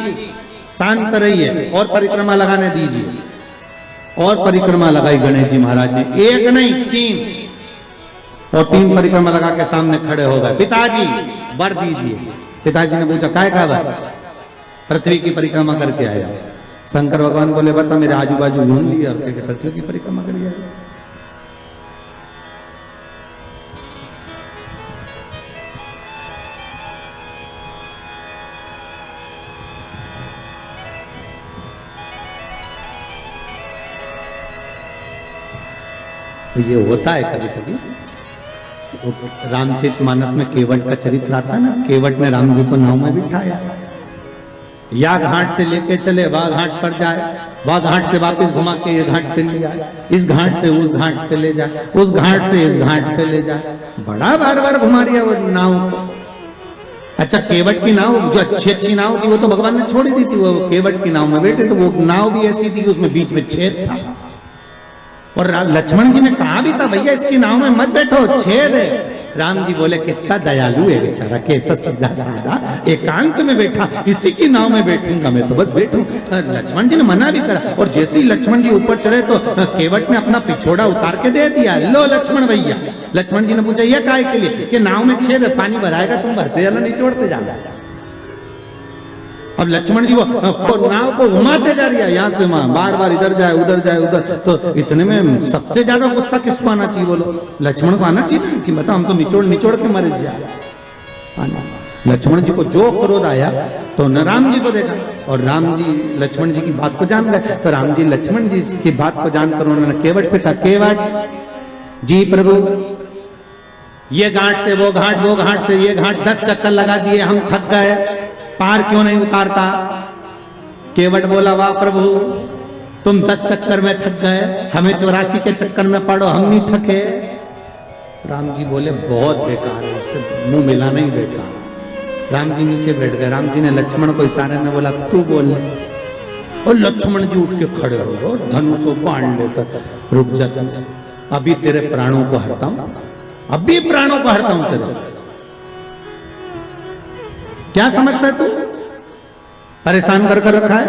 शांत रहिए और परिक्रमा लगाने दीजिए। और परिक्रमा लगाई गणेश जी महाराज ने, एक नहीं 3, और 3 परिक्रमा लगा के सामने खड़े हो गए। पिताजी वर दीजिए। पिताजी ने पूछा काय का वर? पृथ्वी की परिक्रमा करके आया। शंकर भगवान बोले बता, मेरे आजू बाजू घूम लिया और पृथ्वी की परिक्रमा कर आया। तो ये होता है कभी कभी। रामचरितमानस में केवट का चरित्र आता है ना, केवट ने राम जी को नाव में बिठाया, या घाट से लेके चले वह घाट पर जाए, वह घाट से वापस घुमा के ये घाट पे ले जाए, इस घाट से उस घाट पे ले जाए, उस घाट से इस घाट पे ले जाए, बड़ा बार बार घुमा दिया वो नाव को। अच्छा, केवट की नाव जो अच्छी नाव थी वो तो भगवान ने छोड़ दी थी, वो केवट की नाव में बैठे तो वो नाव भी ऐसी थी कि उसमें बीच में छेद था, और लक्ष्मण जी ने कहा भी था भैया इसकी नाव में मत बैठो, छेद है, राम जी बोले कितना दयालु है बेचारा, कैसा सीधा साधा एकांत में बैठा, इसी की नाव में बैठूंगा मैं तो बस बैठूं। लक्ष्मण जी ने मना भी करा, और जैसे ही लक्ष्मण जी ऊपर चढ़े तो केवट ने अपना पिछोड़ा उतार के दे दिया, लो लक्ष्मण भैया। लक्ष्मण जी ने पूछा ये काहे के लिए, कि नाव में छेद है, पानी भराएगा, तुम भरते जाना निचोड़ते जाना। अब लक्ष्मण जी वो नाव को घुमाते जा रही है, यहाँ से वहां, बार बार इधर जाए उधर जाए उधर। तो इतने में सबसे ज्यादा गुस्सा किसको आना चाहिए बोलो? लक्ष्मण को आना चाहिए कि बताओ हम तो निचोड़ निचोड़ के मर जाए। लक्ष्मण जी को जो क्रोध आया तो न राम जी को देखा, और राम जी लक्ष्मण जी की बात को जान गए। तो राम जी लक्ष्मण जी की बात को जानकर उन्होंने केवट से कहा, केवट जी प्रभु, ये घाट से वो घाट, वो घाट से ये घाट 10 चक्कर लगा दिए, हम थक गए, पार क्यों नहीं उतारता? केवट बोला, वाह प्रभु, तुम 10 चक्कर में थक गए, हमें 84 के चक्कर में पड़ो, हम नहीं थके। राम जी बोले बहुत बेकार है, उससे मुंह मिलाना ही बेकार। राम जी नीचे बैठ गए। राम जी ने लक्ष्मण को इशारे में बोला, तू बोल। और लक्ष्मण जी उठ के खड़े हो गए, धनुष को बाण लेकर, रुक जा, अभी तेरे प्राणों को हरता हूं, अभी प्राणों को हरता हूं तेरे। क्या समझता है तू? परेशान कर रखा है,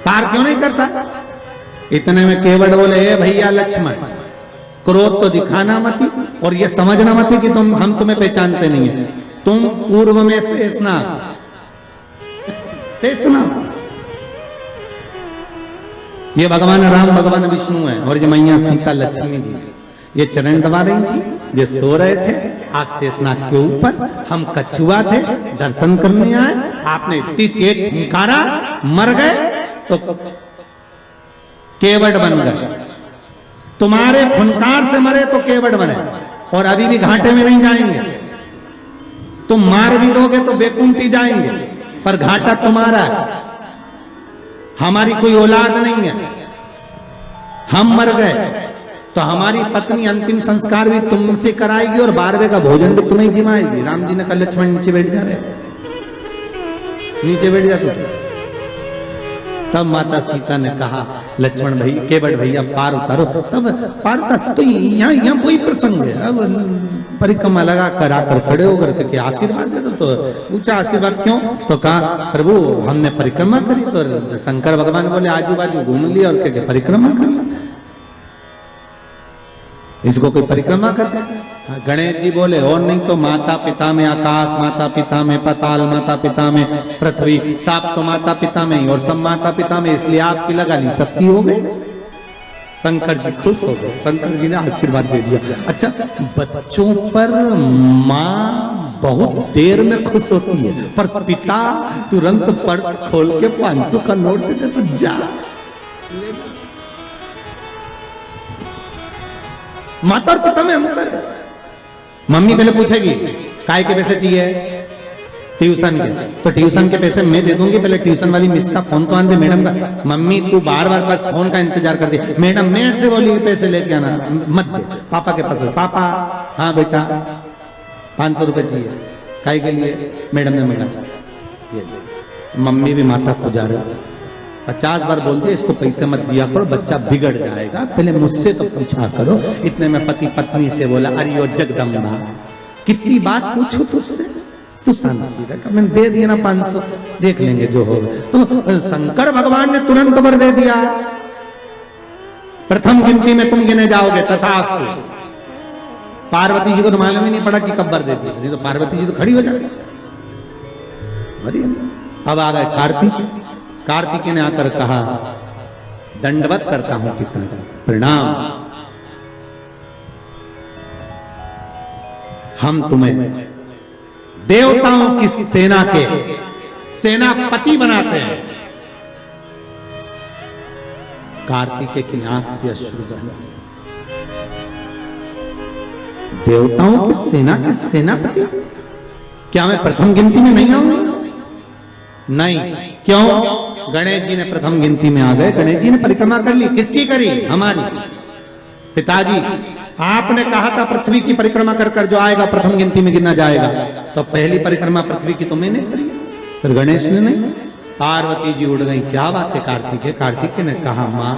पार क्यों नहीं करता? इतने में केवट बोले, ए भैया लक्ष्मण, क्रोध तो दिखाना मत, और ये समझना मत कि हम तुम्हें पहचानते नहीं है। तुम पूर्व में शेषनाग, ये भगवान राम भगवान विष्णु है, और ये मैया सीता लक्ष्मी जी, ये चरण दबा रही थी, ये सो रहे थे आप शेषनाग के ऊपर, हम कछुआ थे, दर्शन करने आए, आपने इतनी तेज फुंकारा, मर गए तो केवट बन गए। तुम्हारे फुनकार से मरे तो केवट बने, और अभी भी घाटे में नहीं जाएंगे। तुम मार भी दोगे तो बेकुंठी जाएंगे, पर घाटा तुम्हारा है, हमारी कोई औलाद नहीं है, हम मर गए तो हमारी पत्नी अंतिम संस्कार भी तुमसे कराएगी, और 12वें का भोजन भी तुम्हें जिमाएगी। राम जी ने कहा, लक्ष्मण नीचे बैठ जा रहे, नीचे बैठ जा तू। तब माता सीता ने कहा, लक्ष्मण भाई, केवट भैया पार उतारो। तब पार उतार, तो यहाँ कोई प्रसंग है, अब परिक्रमा लगा कर आकर खड़े होकर के आशीर्वाद दे दो। तो पूछा आशीर्वाद क्यों? तो कहा, प्रभु हमने परिक्रमा करी, तो शंकर भगवान बोले आजू बाजू घूम लिया और क्या परिक्रमा कर लिया, इसको कोई परिक्रमा करते? गणेश जी बोले, और नहीं तो माता पिता में आकाश, माता पिता में पाताल, माता पिता में पृथ्वी, साप तो माता पिता में ही, और सब माता पिता में, इसलिए आपकी लगा ली, सबकी हो गई। शंकर जी खुश हो गए, शंकर जी ने आशीर्वाद दे दिया। अच्छा, बच्चों पर माँ बहुत देर में खुश होती है, पर पिता तुरंत पर्स खोल के 500 का नोट देते तो जा। माता और पिता में अंतर है। मम्मी पहले पूछेगी काय के पैसे चाहिए, ट्यूशन के, तो ट्यूशन के पैसे मैं दे दूंगी, पहले ट्यूशन वाली मिस का फोन तो आन दे मैडम का। मम्मी तू बार बार बस फोन का इंतजार कर दे, मैडम मेड से बोली पैसे लेके आना, मत दे, पापा के पास। पापा, हाँ बेटा 500 रुपए चाहिए, काय के लिए? मैडम ने मिला, मम्मी भी माता को जा रही, 50 बार बोल दिया इसको पैसे मत दिया करो, बच्चा बिगड़ जाएगा, पहले मुझसे तो पूछा करो। इतने में पति पत्नी से बोला, अरे ओ जगदम्बा, कितनी बात पूछो तुझसे, तू शांति रख, मैंने दे दिया ना 500, देख लेंगे जो होगा। तो शंकर भगवान ने तुरंत वर दे दिया, प्रथम गिनती में तुम गिने जाओगे, तथास्तु। पार्वती जी को तो मालूम ही नहीं पड़ा कि कब वर दे दिया, नहीं तो पार्वती जी तो खड़ी हो जाती। अब आ गए कार्तिक। कार्तिकेय ने आकर कहा, दंडवत करता हूं पिताजी, प्रणाम, हम तुम्हें देवताओं की सेना के सेनापति बनाते हैं। कार्तिकेय की आंख से अश्रु बहे। देवताओं की सेना के सेनापति? क्या मैं प्रथम गिनती में नहीं आऊंगा? नहीं। क्यों? गणेश जी ने प्रथम गिनती में आ गए। गणेश जी ने परिक्रमा कर ली। किसकी करी? हमारी। पिताजी, आपने कहा था पृथ्वी की परिक्रमा कर कर जो आएगा प्रथम गिनती में गिना जाएगा, तो पहली परिक्रमा पृथ्वी की तो मैंने करी, फिर गणेश ने नहीं। पार्वती जी उड़ गई। क्या बात है कार्तिकेय? कार्तिकेय ने कहा, मां,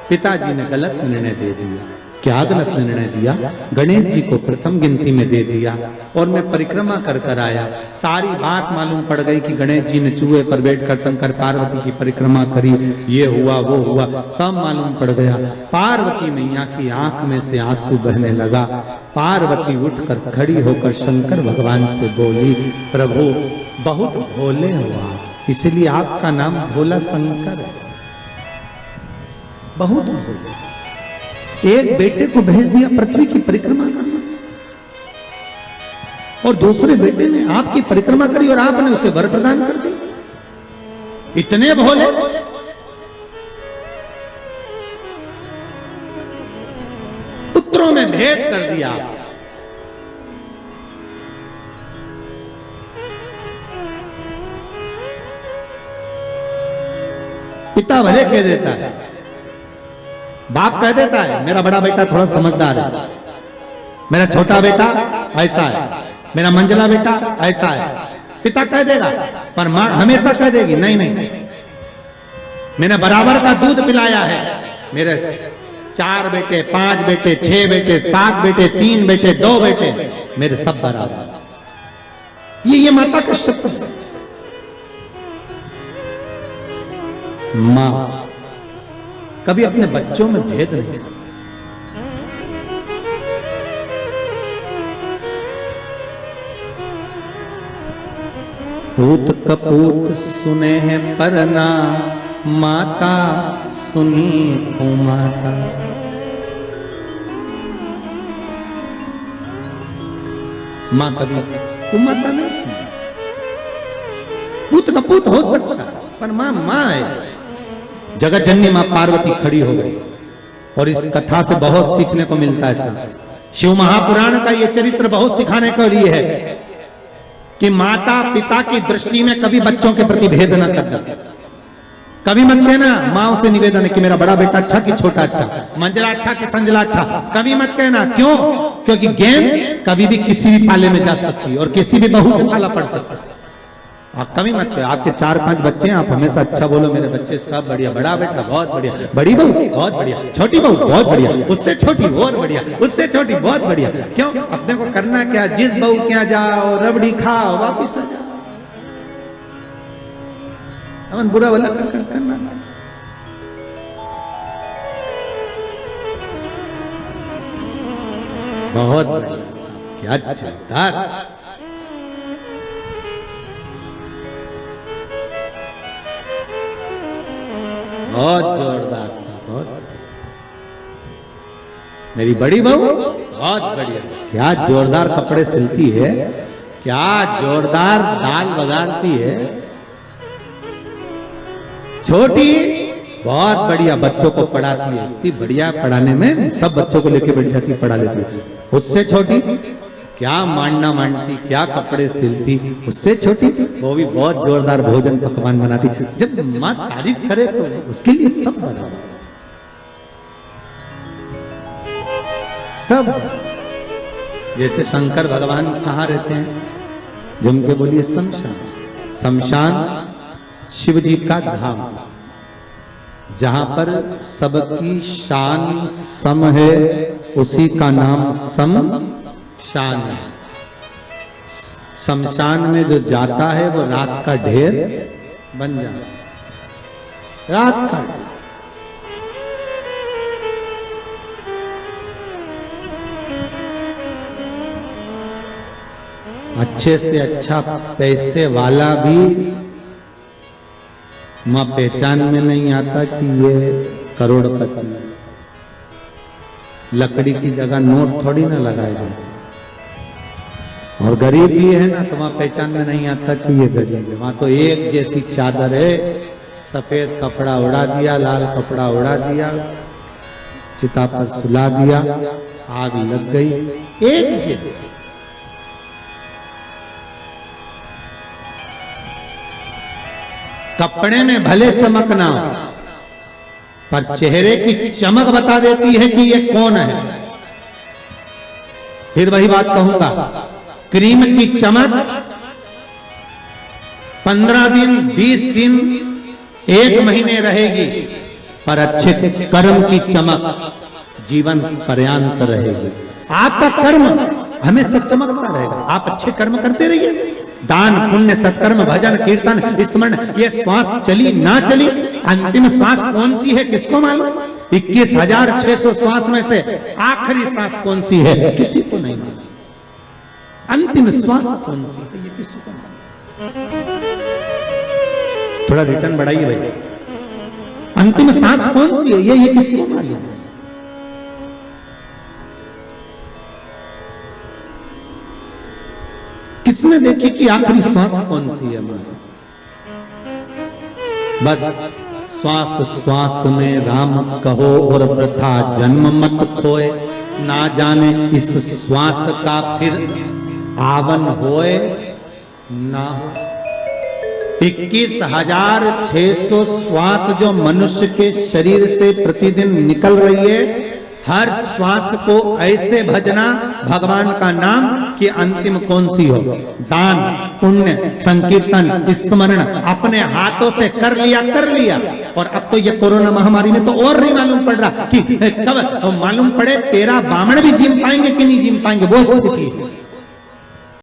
पिताजी ने गलत निर्णय दे दिया। गलत निर्णय दिया, गणेश जी को प्रथम गिनती में दे दिया और मैं परिक्रमा कर कर आया। सारी बात मालूम पड़ गई कि गणेश जी ने चूहे पर बैठकर शंकर पार्वती की परिक्रमा करी, ये हुआ वो हुआ, सब मालूम पड़ गया। पार्वती मैया की आंख में से आंसू बहने लगा। पार्वती उठकर खड़ी होकर शंकर भगवान से बोली, प्रभु बहुत भोले हो आप, इसलिए आपका नाम भोला शंकर है, बहुत भोले। एक बेटे को भेज दिया पृथ्वी की परिक्रमा करना और दूसरे बेटे ने आपकी परिक्रमा करी और आपने उसे वर प्रदान कर दिया। इतने भोले। पुत्रों में भेद कर दिया। पिता भले कह देता है, बाप कह देता है मेरा बड़ा बेटा थोड़ा समझदार है, मेरा छोटा बेटा ऐसा है, मेरा मंझला बेटा ऐसा है, पिता कह देगा। पर मां हमेशा कह देगी नहीं नहीं, मैंने बराबर का दूध पिलाया है, मेरे 4 बेटे 5 बेटे 6 बेटे 7 बेटे 3 बेटे 2 बेटे मेरे सब बराबर। ये माता का शब्द है। मां कभी अपने बच्चों में भेद नहीं। पूत कपूत सुने हैं परना, माता सुनी कुमाता। मां कभी कुमाता नहीं सुनी। पूत कपूत हो सकता है पर मां मां है। जगत जननी मां पार्वती खड़ी हो गई और इस कथा से बहुत सीखने को मिलता है। शिव महापुराण का यह चरित्र बहुत सिखाने के लिए है कि माता पिता की दृष्टि में कभी बच्चों के प्रति भेद न करना। कभी मत कहना, माँ से निवेदन है कि मेरा बड़ा बेटा अच्छा कि छोटा अच्छा, मंझला अच्छा कि संजला अच्छा, कभी मत कहना। क्यों? क्योंकि गेंद कभी भी किसी भी पाले में जा सकती है और किसी भी बहू से पाला पड़ सकता है। आप कभी मत कहो, आपके 4-5 बच्चे हैं, आप हमेशा अच्छा बोलो, मेरे बच्चे सब बढ़िया, बड़ा बेटा बहुत बढ़िया, बड़ी बहू बहुत बढ़िया, छोटी बहू बहुत बढ़िया, उससे छोटी और बढ़िया, उससे छोटी बहुत बढ़िया। क्यों? अपने को करना क्या, जिस बहू के यहाँ जाओ रबड़ी खाओ वापिस आ जाओ। अपन बुरा भला करना। बहुत बढ़िया, क्या चलता। बहुत जोरदार था, बहुत। मेरी बड़ी बहू बहुत बढ़िया, क्या जोरदार कपड़े सिलती है, क्या जोरदार दाल बघारती है। छोटी बहुत बढ़िया बच्चों को पढ़ाती है, इतनी बढ़िया पढ़ाने में, सब बच्चों को लेके बैठ जाती, पढ़ा लेती है। उससे छोटी क्या मांडना मांडती, क्या कपड़े सिलती। उससे छोटी वो भी बहुत जोरदार भोजन पकवान बनाती। जब माँ तारीफ करे तो उसके लिए सब बराबर, सब। जैसे शंकर भगवान कहाँ रहते हैं, जम के बोलिए शमशान। शमशान शिव जी का धाम, जहां पर सबकी शान सम है, उसी का नाम शमशान है। शमशान में जो जाता है वो राख का ढेर बन जाता, राख का ढेर। अच्छे से अच्छा पैसे वाला भी मां पहचान में नहीं आता कि ये करोड़पति है। लकड़ी की जगह नोट थोड़ी ना लगाए जाते, और गरीब भी है ना तो वहां पहचान में नहीं आता कि ये गरीब है। वहां तो एक जैसी चादर है, सफेद कपड़ा उड़ा दिया, लाल कपड़ा उड़ा दिया, चिता पर सुला दिया, आग लग गई, एक जैसी। कपड़े में भले चमक ना हो, पर चेहरे की चमक बता देती है कि ये कौन है। फिर वही बात कहूंगा, क्रीम की चमक 15 दिन, 20 दिन, 1 महीने रहेगी, पर अच्छे कर्म की चमक जीवन पर्यांत रहेगी। आपका कर्म हमेशा चमकता रहेगा। आप अच्छे कर्म करते रहिए, दान पुण्य सत्कर्म भजन कीर्तन स्मरण, ये श्वास चली ना चली, अंतिम श्वास कौन सी है किसको मालूम? 21,600 श्वास में से आखिरी श्वास कौन सी है किसी को नहीं मालूम। अंतिम श्वास कौन सी है ये किसी को मालूम। थोड़ा रिटर्न बढ़ाइए भाई। अंतिम सांस कौन सी है ये किसको मालूम है? किसने देखी कि आखिरी श्वास कौन सी है? बस श्वास श्वास में राम कहो और वृथा जन्म मत खोए, ना जाने इस श्वास का फिर आवन होए ना हो। 21,600 श्वास जो मनुष्य के शरीर से प्रतिदिन निकल रही है, हर श्वास को ऐसे भजना भगवान का नाम कि अंतिम कौन सी हो। दान पुण्य संकीर्तन स्मरण अपने हाथों से कर लिया। और अब तो ये कोरोना महामारी में तो और नहीं मालूम पड़ रहा कि कब तो मालूम पड़े तेरा बामण भी जिम पाएंगे कि नहीं जिम पाएंगे, वो स्थिति है।